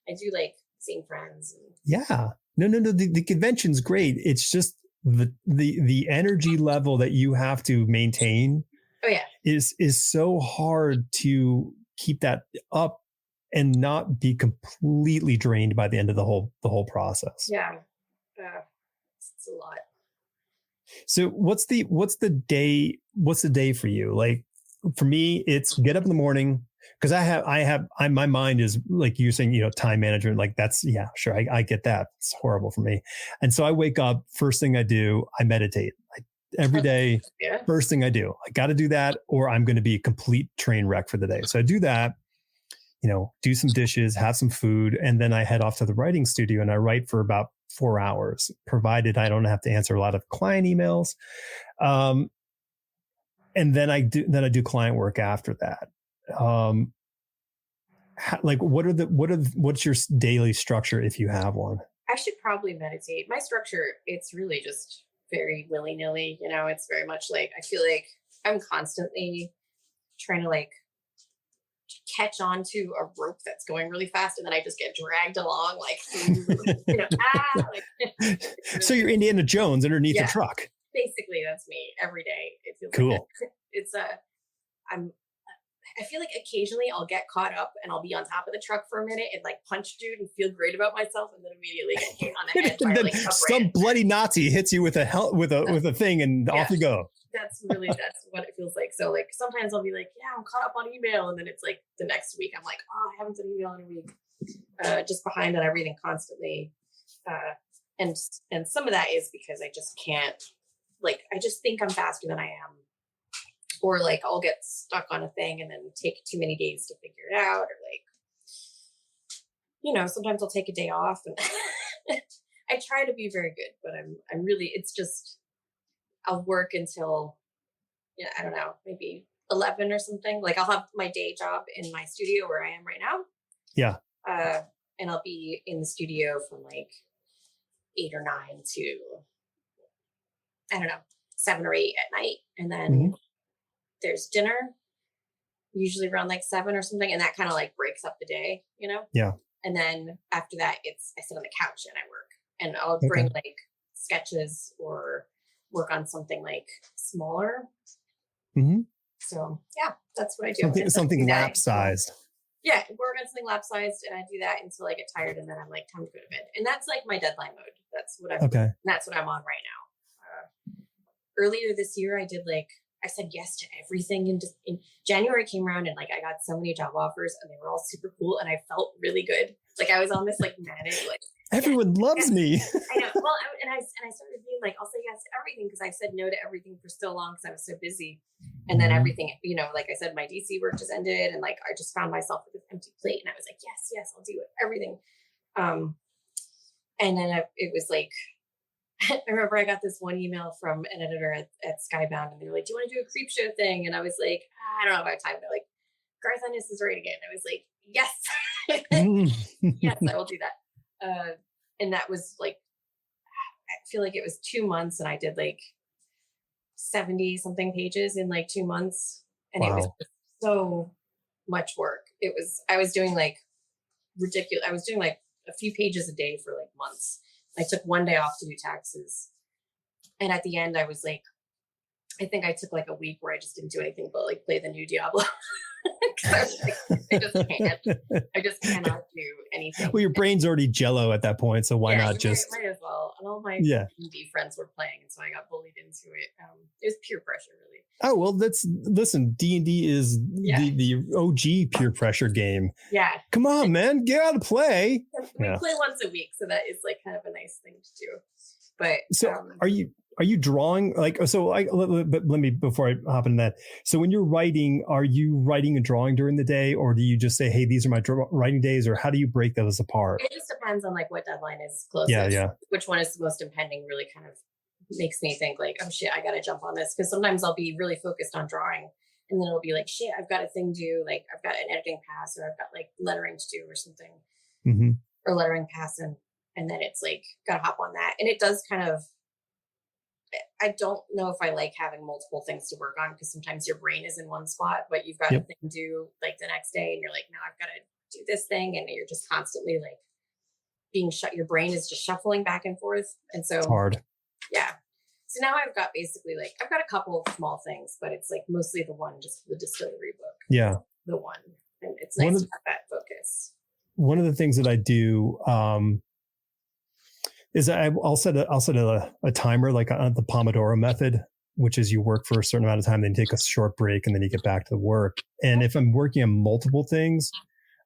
I do like seeing friends. Yeah. No. The convention's great. It's just the energy level that you have to maintain. Oh yeah, is so hard to keep that up and not be completely drained by the end of the whole process. Yeah. It's a lot. So what's the day for you? Like for me, it's get up in the morning, because my mind is like you're saying, time management, like that's, yeah, sure. I get that. It's horrible for me. And so I wake up, first thing I do, I meditate every day. Yeah. First thing I do, I got to do that, or I'm going to be a complete train wreck for the day. So I do that, do some dishes, have some food, and then I head off to the writing studio and I write for about 4 hours, provided I don't have to answer a lot of client emails. And then I do client work after that. What's your daily structure if you have one? I should probably meditate. My structure, it's really just very willy-nilly. It's very much like, I feel like I'm constantly trying to like catch on to a rope that's going really fast, and then I just get dragged along So you're Indiana Jones underneath the truck. Basically, that's me every day. It feels cool. Like it's I feel like occasionally I'll get caught up and I'll be on top of the truck for a minute and like punch dude and feel great about myself, and then immediately get hit on the head by like a some bloody Nazi hits you with a thing, and off you go. That's what it feels like. So like sometimes I'll be like, yeah, I'm caught up on email, and then it's like the next week I'm like, oh, I haven't done email in a week. Just behind on everything constantly. And some of that is because I just can't, like, I just think I'm faster than I am. Or like I'll get stuck on a thing and then take too many days to figure it out. Or like, sometimes I'll take a day off, and I try to be very good, but I'm really, it's just, I'll work until, I don't know, maybe 11 or something. Like I'll have my day job in my studio where I am right now. Yeah. And I'll be in the studio from like 8 or 9 to, I don't know, 7 or 8 at night. And then there's dinner, usually around like 7 or something. And that kind of like breaks up the day, Yeah. And then after that, I sit on the couch and I work, and I'll bring like sketches or work on something like smaller. Mm-hmm. So yeah, that's what I do. Something lap sized. Yeah, work on something lap sized, and I do that until I get tired, and then I'm like, time to go to bed. And that's like my deadline mode. That's what that's what I'm on right now. Earlier this year, I said yes to everything. In January came around, and like I got so many job offers, and they were all super cool, and I felt really good. Like I was on this like manic, like everyone loves me. I know. Well, and I started being like, I'll say yes to everything, because I said no to everything for so long because I was so busy. And then everything, like I said, my DC work just ended, and like I just found myself with this empty plate, and I was like, yes, I'll do it, everything. And then it was like I remember I got this one email from an editor at Skybound, and they were like, "Do you want to do a creep show thing?" And I was like, "I don't know if I have time." They're like, "Garth Ennis is writing it." And I was like, "Yes, yes, I will do that." And that was like, I feel like it was 2 months, and I did like 70 something pages in like 2 months, and it was Wow. so much work. I was doing like ridiculous. I was doing like a few pages a day for like months. I took one day off to do taxes. And at the end, I was like, I think I took like a week where I just didn't do anything but like play the new Diablo. 'Cause I was like, I just can't. I just cannot do anything. Well, your brain's already jello at that point, so why Yeah, not you just might as well. And all my yeah. indie friends were playing, and so I got bullied into it. It was peer pressure, really. Oh well, that's listen. D&D is Yeah, the OG peer pressure game. yeah. Come on, man, get out to play. We Yeah. play once a week, so that is like kind of a nice thing to do. But So are you drawing like so? But let me before I hop into that. So when you're writing, are you writing and drawing during the day, or do you just say, "Hey, these are my writing days," or how do you break those apart? it just depends on like what deadline is Yeah, closest, yeah, which one is the most impending. Really, kind of makes me think like, oh shit, I got to jump on this, because sometimes I'll be really focused on drawing, and then it'll be like, shit, I've got a thing due, like I've got an editing pass, or I've got like lettering to do or something, hmm or lettering pass, and then it's like gotta hop on that, and it does kind of. I don't know if I like having multiple things to work on, because sometimes your brain is in one spot, but you've got a yep. thing due like the next day, and you're like, now I've got to do this thing, and you're just constantly like being shut. Your brain is just shuffling back and forth, and It's so hard. yeah. So now I've got basically like I've got a couple of small things, but it's like mostly the one, just the distillery book, Yeah. the one, and it's One nice of to have that focus. one of the things that I do is I'll set a timer like the Pomodoro method, which is you work for a certain amount of time, then take a short break, and then you get back to the work. And if I'm working on multiple things,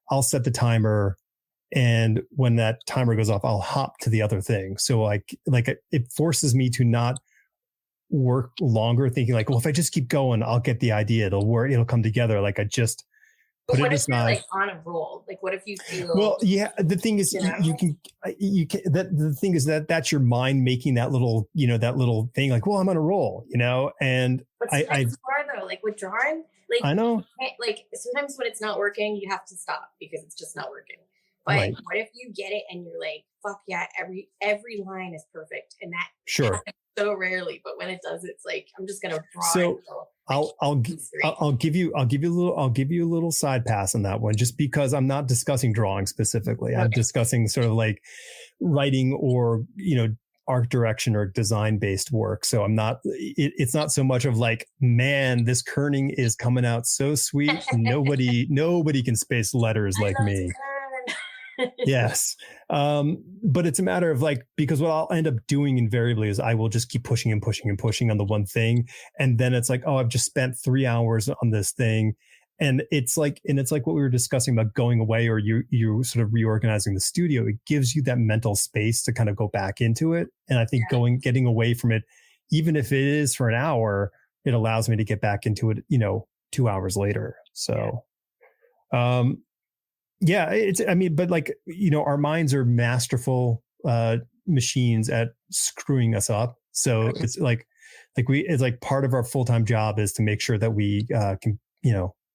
I'll set the timer, and when that timer goes off, I'll hop to the other thing. So like it forces me to not work longer, thinking like, well, if I just keep going, I'll get the idea. It'll work. It'll come together. Like I just But put it what if you're aside. like on a roll? Like, what if you Well, feel, yeah. The thing is, you you know? can that the thing is that's your mind making that little that little thing like, well, I'm on a roll, and But I sometimes you are though, like with drawing, like I know, like sometimes when it's not working, you have to stop because it's just not working. But right, what if you get it and you're like, fuck yeah, every line is perfect, and that sure. happens so rarely. But when it does, it's like I'm just gonna draw So until I I'll I'll can't gi- see straight. I'll give you a little side pass on that one, just because I'm not discussing drawing specifically. I'm Okay. discussing sort of like writing or art direction or design based work. So I'm not. It's not so much of like, man, this kerning is coming out so sweet. Nobody can space letters I like love me. to turn. Yes. But it's a matter of like, because what I'll end up doing invariably is I will just keep pushing and pushing and pushing on the one thing. And then it's like, oh, I've just spent 3 hours on this thing. And it's like what we were discussing about going away, or you sort of reorganizing the studio. It gives you that mental space to kind of go back into it. And I think Yeah, getting away from it, even if it is for an hour, it allows me to get back into it, 2 hours later. yeah, So, um, yeah, I mean, but like, our minds are masterful machines at screwing us up. So it's it's like part of our full-time job is to make sure that we can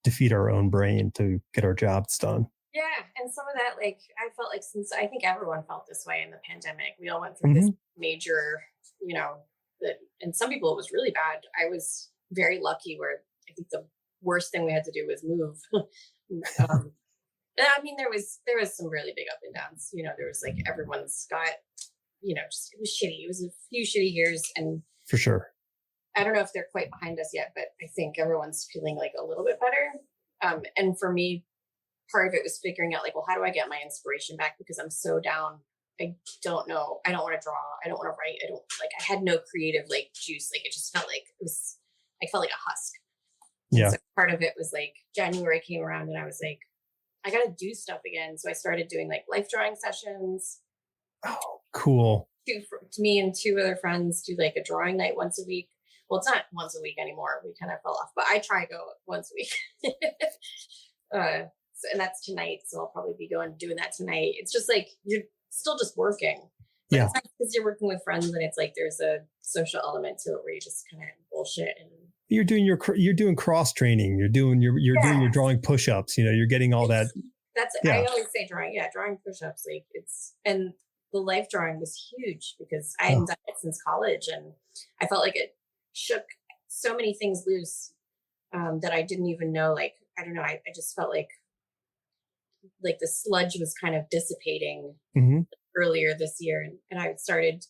defeat our own brain to get our jobs done. yeah. And some of that, like I felt like, since I think everyone felt this way in the pandemic, we all went through this hmm major, you know, that, and some people it was really bad. I was very lucky where I think the worst thing we had to do was move. um, and I mean, there was some really big up and downs. There was like everyone's got, just it was shitty. It was a few shitty years, and For sure. I don't know if they're quite behind us yet, but I think everyone's feeling like a little bit better. And for me, part of it was figuring out like, well, how do I get my inspiration back? Because I'm so down. I don't know. I don't want to draw. I don't want to write. I don't like. I had no creative like juice. Like it just felt like it was. I felt like a husk. And Yeah. so part of it was like January came around, and I was like, I got to do stuff again. So I started doing like life drawing sessions. Oh, cool. Me and two other friends do like a drawing night once a week. Well, it's not once a week anymore. We kind of fell off, but I try to go once a week. And that's tonight. So I'll probably be doing that tonight. It's just like you're still just working. But Yeah. it's nice because you're working with friends and it's like there's a social element to it where you just kind of bullshit and You're doing cross training. You're doing your yeah. drawing push-ups. You're getting all that. That's Yeah. I always say drawing, yeah, drawing push-ups. Like it's and the life drawing was huge because I Oh, hadn't done it since college and I felt like it shook so many things loose that I didn't even know. Like, I don't know, I just felt like the sludge was kind of dissipating hmm earlier this year and I started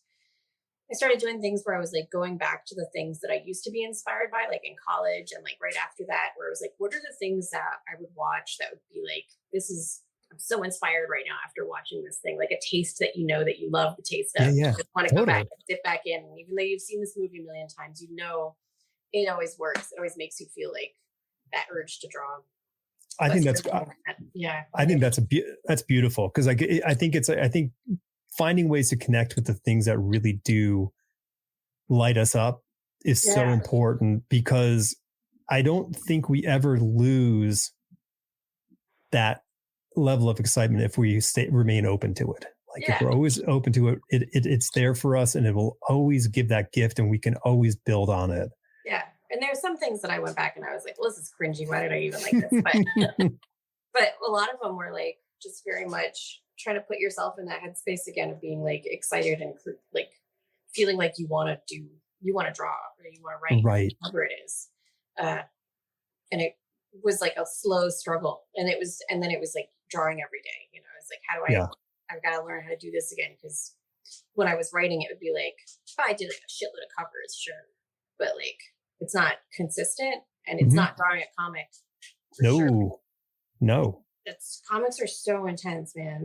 doing things where I was like going back to the things that I used to be inspired by, like in college and like right after that, where it was like, what are the things that I would watch that would be like, I'm so inspired right now after watching this thing, like a taste that that you love the taste yeah, of. yeah, You just want to go back totally. and dip back in. And even though you've seen this movie a million times, it always works. It always makes you feel like that urge to draw. I But think for that's me, yeah. I think that's beautiful because I think finding ways to connect with the things that really do light us up is so Yeah. important because I don't think we ever lose that level of excitement if we remain open to it. Like if Yeah. we're always open to it, it's there for us and it will always give that gift and we can always build on it. Yeah. And there's some things that I went back and I was like, well, this is cringy. Why did I even like this? But a lot of them were like just very much trying to put yourself in that headspace again of being like excited and like feeling like you want to draw or you want to write, Right. whatever it is. And it was like a slow struggle. And then it was like drawing every day. It's like, Yeah. I've got to learn how to do this again. Because when I was writing, it would be like, I did like a shitload of covers, sure. But like, it's not consistent and it's not drawing a comic. No, Sure. no. Comics are so intense, man.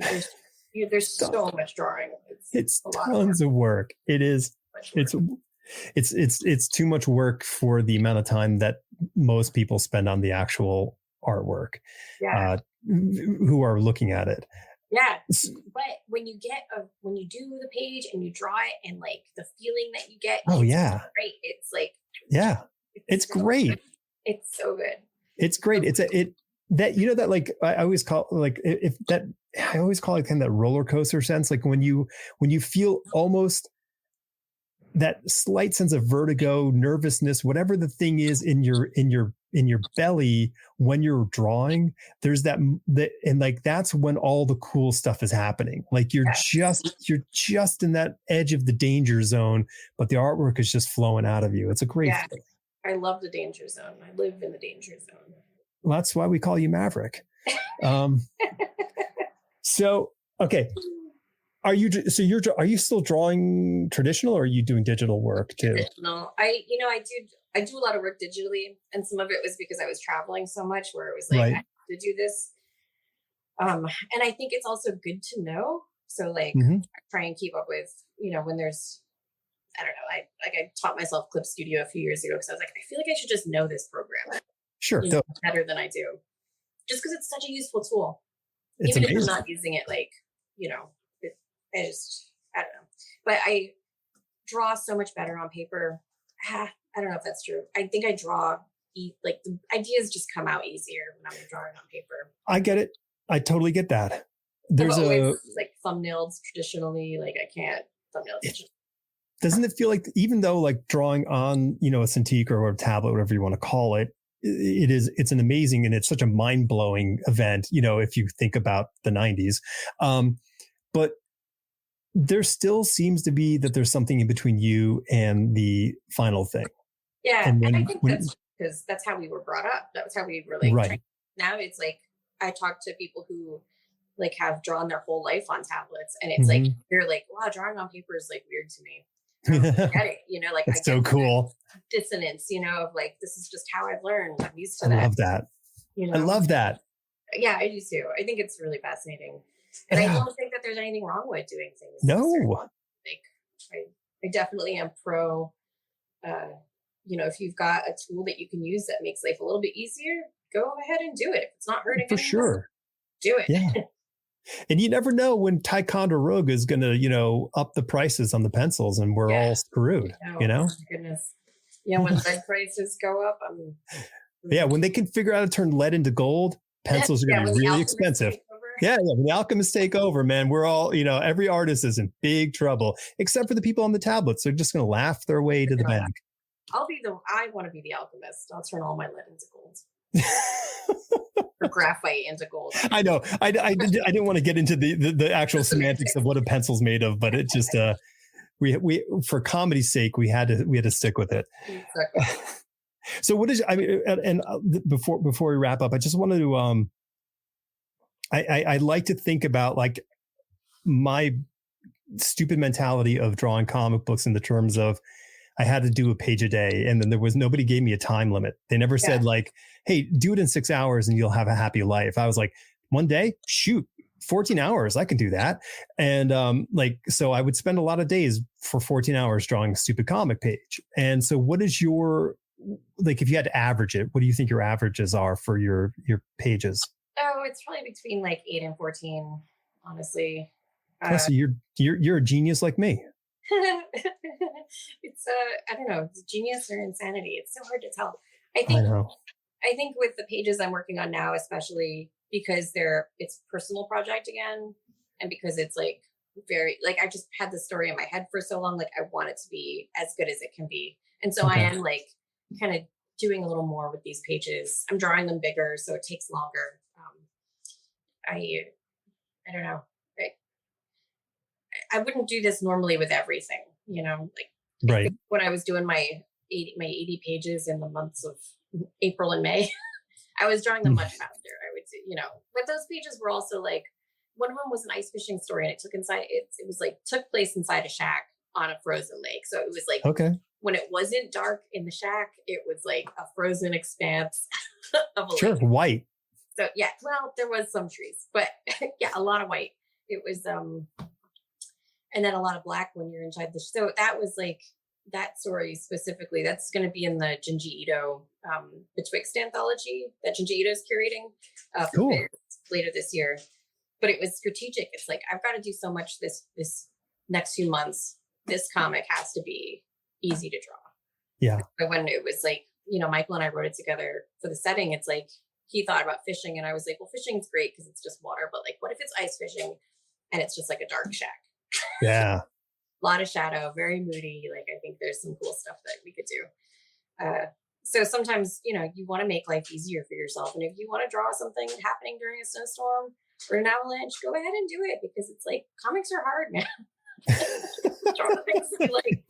There's so much drawing. It's a lot tons of work. It is. It's It's too much work for the amount of time that most people spend on the actual artwork. yeah. Who are looking at it. Yeah. But when you do the page and you draw it and like the feeling that you get, Oh it's yeah. great. It's like, Yeah. It's so great. good. It's so good. It's great. That like I always call like if that I always call it kind of that roller coaster sense. Like when you feel almost that slight sense of vertigo, nervousness, whatever the thing is in your belly when you're drawing, there's that and like that's when all the cool stuff is happening. Like you're just in that edge of the danger zone, but the artwork is just flowing out of you. It's a great thing. I love the danger zone. I live in the danger zone. Well, that's why we call you Maverick. So, okay. Are you still drawing traditional or are you doing digital work too? Traditional. I do a lot of work digitally, and some of it was because I was traveling so much where it was like I have to do this. And I think it's also good to know. So like I try and keep up with, when there's I don't know, I taught myself Clip Studio a few years ago because I was like, I feel like I should just know this program. Sure. Better than I do. Just because it's such a useful tool. It's Even amazing. if I'm not using it, like, I don't know. But I draw so much better on paper. I don't know if that's true. I think I draw, like the ideas just come out easier when I'm drawing on paper. I get it. I totally get that. There's like thumbnails traditionally, like I can't thumbnails. Doesn't it feel like even though like drawing on, a Cintiq or a tablet, whatever you want to call it, it's an amazing and it's such a mind-blowing event, if you think about the 90s. But there still seems to be that there's something in between you and the final thing. Yeah. And I think that's because that's how we were brought up. That was how we were like right. Now it's like I talk to people who like have drawn their whole life on tablets and it's like they're like, wow, drawing on paper is like weird to me. I get it, like it's so cool. Dissonance, of like this is just how I've learned. I'm used to that. I love that. I love that. Yeah, I do too. I think it's really fascinating. And I don't think that there's anything wrong with doing things. No. Like I definitely am pro if you've got a tool that you can use that makes life a little bit easier, go ahead and do it. If it's not hurting for anyone, sure. Do it. Yeah. And you never know when Ticonderoga is going to, up the prices on the pencils and we're all screwed, Oh, my goodness. Yeah. When lead prices go up, yeah. When they can figure out how to turn lead into gold, pencils are going to be really expensive. Yeah, when the alchemists take over, man, we're all, every artist is in big trouble, except for the people on the tablets. They're just going to laugh their way to the bank. I want to be the alchemist. I'll turn all my lead into gold. Or graphite into gold. I know. I didn't want to get into the actual semantics of what a pencil's made of, but it just we for comedy's sake we had to stick with it. Exactly. So what is, I mean, and before we wrap up, I just wanted to I like to think about like my stupid mentality of drawing comic books in the terms of I had to do a page a day, and then nobody gave me a time limit. They never said like, hey, do it in 6 hours and you'll have a happy life. I was like, one day, shoot, 14 hours, I can do that. And so I would spend a lot of days for 14 hours drawing a stupid comic page. And so what is your, like, if you had to average it, what do you think your averages are for your pages? Oh, it's probably between like 8 and 14, honestly. So you're a genius like me. It's I don't know, it's genius or insanity. It's so hard to tell. I think with the pages I'm working on now, especially because it's a personal project again, and because it's like very, like, I just had the story in my head for so long, like I want it to be as good as it can be. And so I am like kind of doing a little more with these pages. I'm drawing them bigger, so it takes longer. I don't know. I wouldn't do this normally with everything, like when I was doing my 80 pages in the months of April and May, I was drawing them much faster. I would say, but those pages were also like, one of them was an ice fishing story, and it took place inside a shack on a frozen lake. So it was like, when it wasn't dark in the shack, it was like a frozen expanse of a lake. White. So yeah, well, there was some trees, but yeah, a lot of white. It was, and then a lot of black when you're inside the. So that was like that story specifically. That's going to be in the Junji Ito Betwixt anthology that Junji Ito is curating later this year. But it was strategic. It's like, I've got to do so much this next few months. This comic has to be easy to draw. Yeah. But when it was like, Michael and I wrote it together for the setting, it's like he thought about fishing, and I was like, well, fishing's great because it's just water, but like, what if it's ice fishing and it's just like a dark shack? Yeah. A lot of shadow, very moody. Like, I think there's some cool stuff that we could do. So sometimes, you want to make life easier for yourself. And if you want to draw something happening during a snowstorm or an avalanche, go ahead and do it, because it's like, comics are hard, man. Draw the things you like,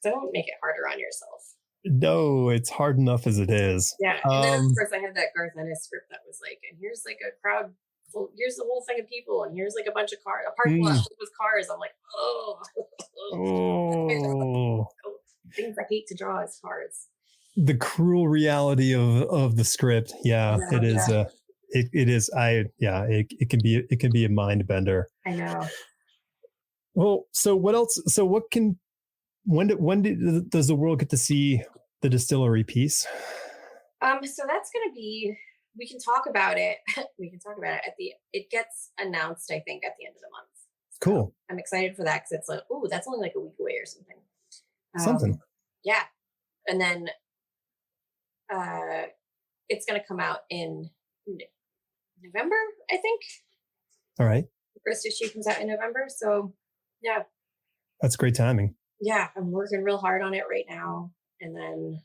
don't make it harder on yourself. No, it's hard enough as it is. Yeah. And then of course I had that Garth Ennis script that was like, and here's like a crowd. Well, here's the whole thing of people, and here's like a bunch of cars, a parking lot with cars. I'm like, things I hate to draw as cars. The cruel reality of the script. Yeah, it is. It is. It can be a mind bender. I know. Well, so what else? So when does the world get to see the distillery piece? So that's going to be. We can talk about it. It gets announced, I think, at the end of the month. So cool. I'm excited for that, because it's like, that's only like a week away or something. Yeah. And then it's going to come out in November, I think. All right. The first issue comes out in November. So yeah. That's great timing. Yeah. I'm working real hard on it right now. And then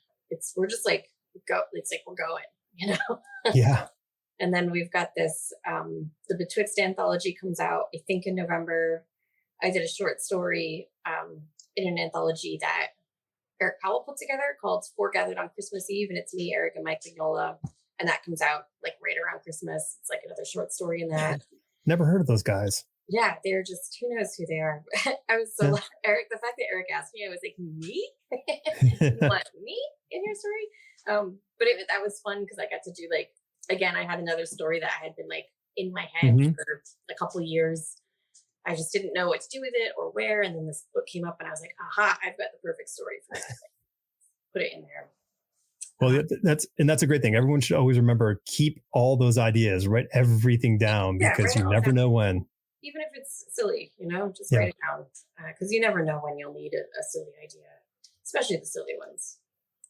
we're just like, we're going. Yeah. And then we've got this the Betwixt anthology comes out, I think, in November. I did a short story in an anthology that Eric Powell put together called Four Gathered on Christmas Eve, and it's me, Eric, and Mike Vignola, and that comes out like right around Christmas. It's like another short story in that. Never heard of those guys. Yeah, they're just, who knows who they are. I was Eric, the fact that Eric asked me, I was like, me? What, me in your story? But that was fun, because I got to do, like, again, I had another story that I had been like in my head for a couple of years. I just didn't know what to do with it or where. And then this book came up, and I was like, aha, I've got the perfect story for it. Put it in there. Well, that's a great thing. Everyone should always remember, keep all those ideas, write everything down, because you never know when. Even if it's silly, just write it down, because you never know when you'll need a silly idea, especially the silly ones.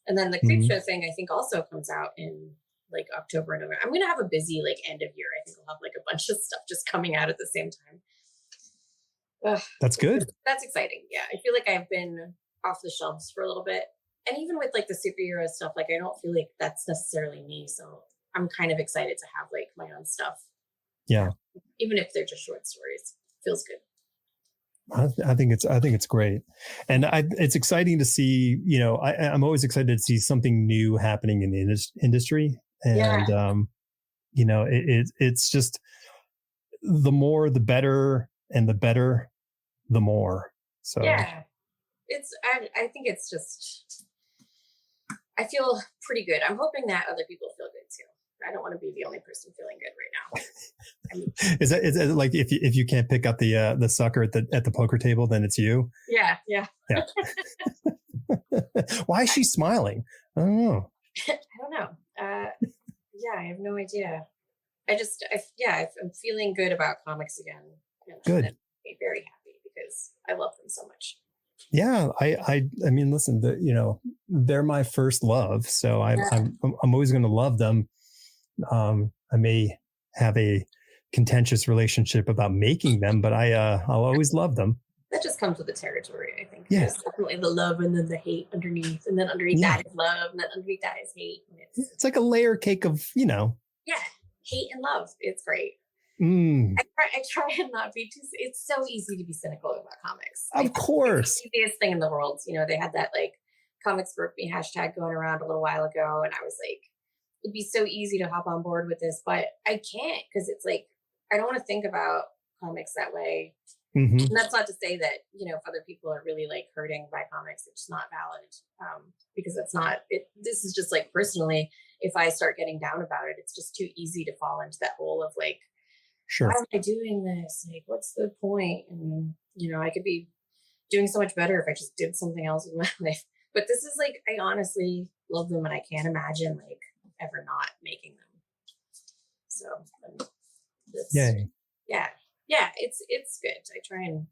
And then the Creepshow thing, I think, also comes out in like October and November. I'm gonna have a busy like end of year. I think I'll have like a bunch of stuff just coming out at the same time. Ugh, That's good. that's exciting. Yeah, I feel like I've been off the shelves for a little bit, and even with like the superhero stuff, like I don't feel like that's necessarily me. So I'm kind of excited to have like my own stuff, Yeah. even if they're just short stories. Feels good. I think it's great, and it's exciting to see. I'm always excited to see something new happening in the industry, and Yeah, it's just the more the better, and the better the more. So yeah. I think it's just. I feel pretty good. I'm hoping that other people feel good too. I don't want to be the only person feeling good right now. is that like if you can't pick up the sucker at the poker table, then it's you? Yeah. Yeah. Why is she smiling? I don't know. I don't know. Yeah, I have no idea. I'm feeling good about comics again. And Good. I'm very happy because I love them so much. Yeah, I mean, listen, they're my first love, so I'm always going to love them. I may have a contentious relationship about making them, but I'll always love them. That just comes with the territory, I think. Yeah. There's definitely the love and then the hate underneath, and then underneath Yeah. that is love, and then underneath that is hate. And It's like a layer cake of, yeah, hate and love. It's great. mm, I try and not be too. It's so easy to be cynical about comics. of course. It's the easiest thing in the world. They had that like comics broke me hashtag going around a little while ago, and I was like, it'd be so easy to hop on board with this, but I can't because it's like I don't want to think about comics that way. Mm-hmm. And that's not to say that if other people are really like hurting by comics, it's not valid because it's not. This is just like personally, if I start getting down about it, it's just too easy to fall into that hole of like, Sure. why am I doing this? Like, what's the point? And I could be doing so much better if I just did something else with my life. But this is like, I honestly love them, and I can't imagine like ever not making them. So, Yay. yeah, it's good. I try and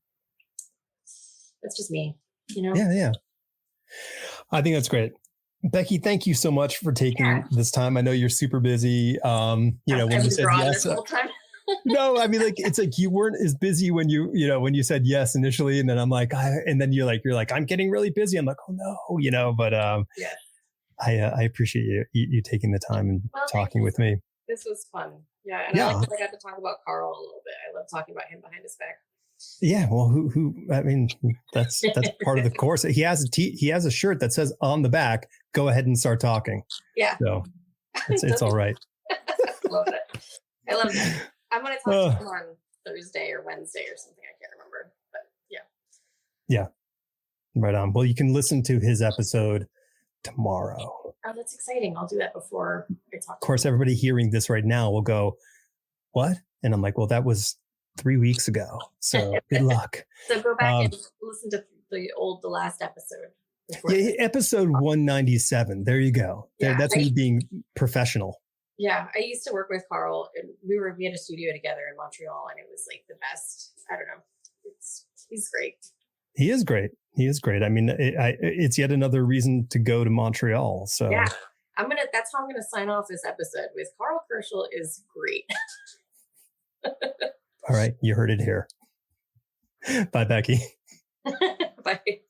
that's just me, Yeah. I think that's great. Becky, thank you so much for taking this time. I know you're super busy. When you said yes, no, I mean, like, it's like you weren't as busy when you said yes initially, and then I'm like, and then you're like, I'm getting really busy. I'm like, oh no, but yeah. I appreciate you taking the time and talking with me. This was fun. Yeah, and I like that I got to talk about Carl a little bit. I love talking about him behind his back. Yeah, well, who? I mean, that's part of the course. He has a shirt that says on the back, "Go ahead and start talking." Yeah, so it's all right. Love it. I love that. I'm going to talk to him on Thursday or Wednesday or something. I can't remember, but yeah, right on. Well, you can listen to his episode tomorrow. Oh, that's exciting. I'll do that before I talk. Of course, everybody hearing this right now will go, "What?" And I'm like, "Well, that was 3 weeks ago. So good luck." So go back and listen to the last episode. Yeah, episode 197. There you go. Yeah, that's me being professional. Yeah, I used to work with Carl, and we had a studio together in Montreal, and it was like the best. I don't know. He's great. He is great. I mean, it's yet another reason to go to Montreal. So yeah, that's how I'm gonna sign off this episode with Carl Kerschel is great. All right, you heard it here. Bye, Becky. Bye.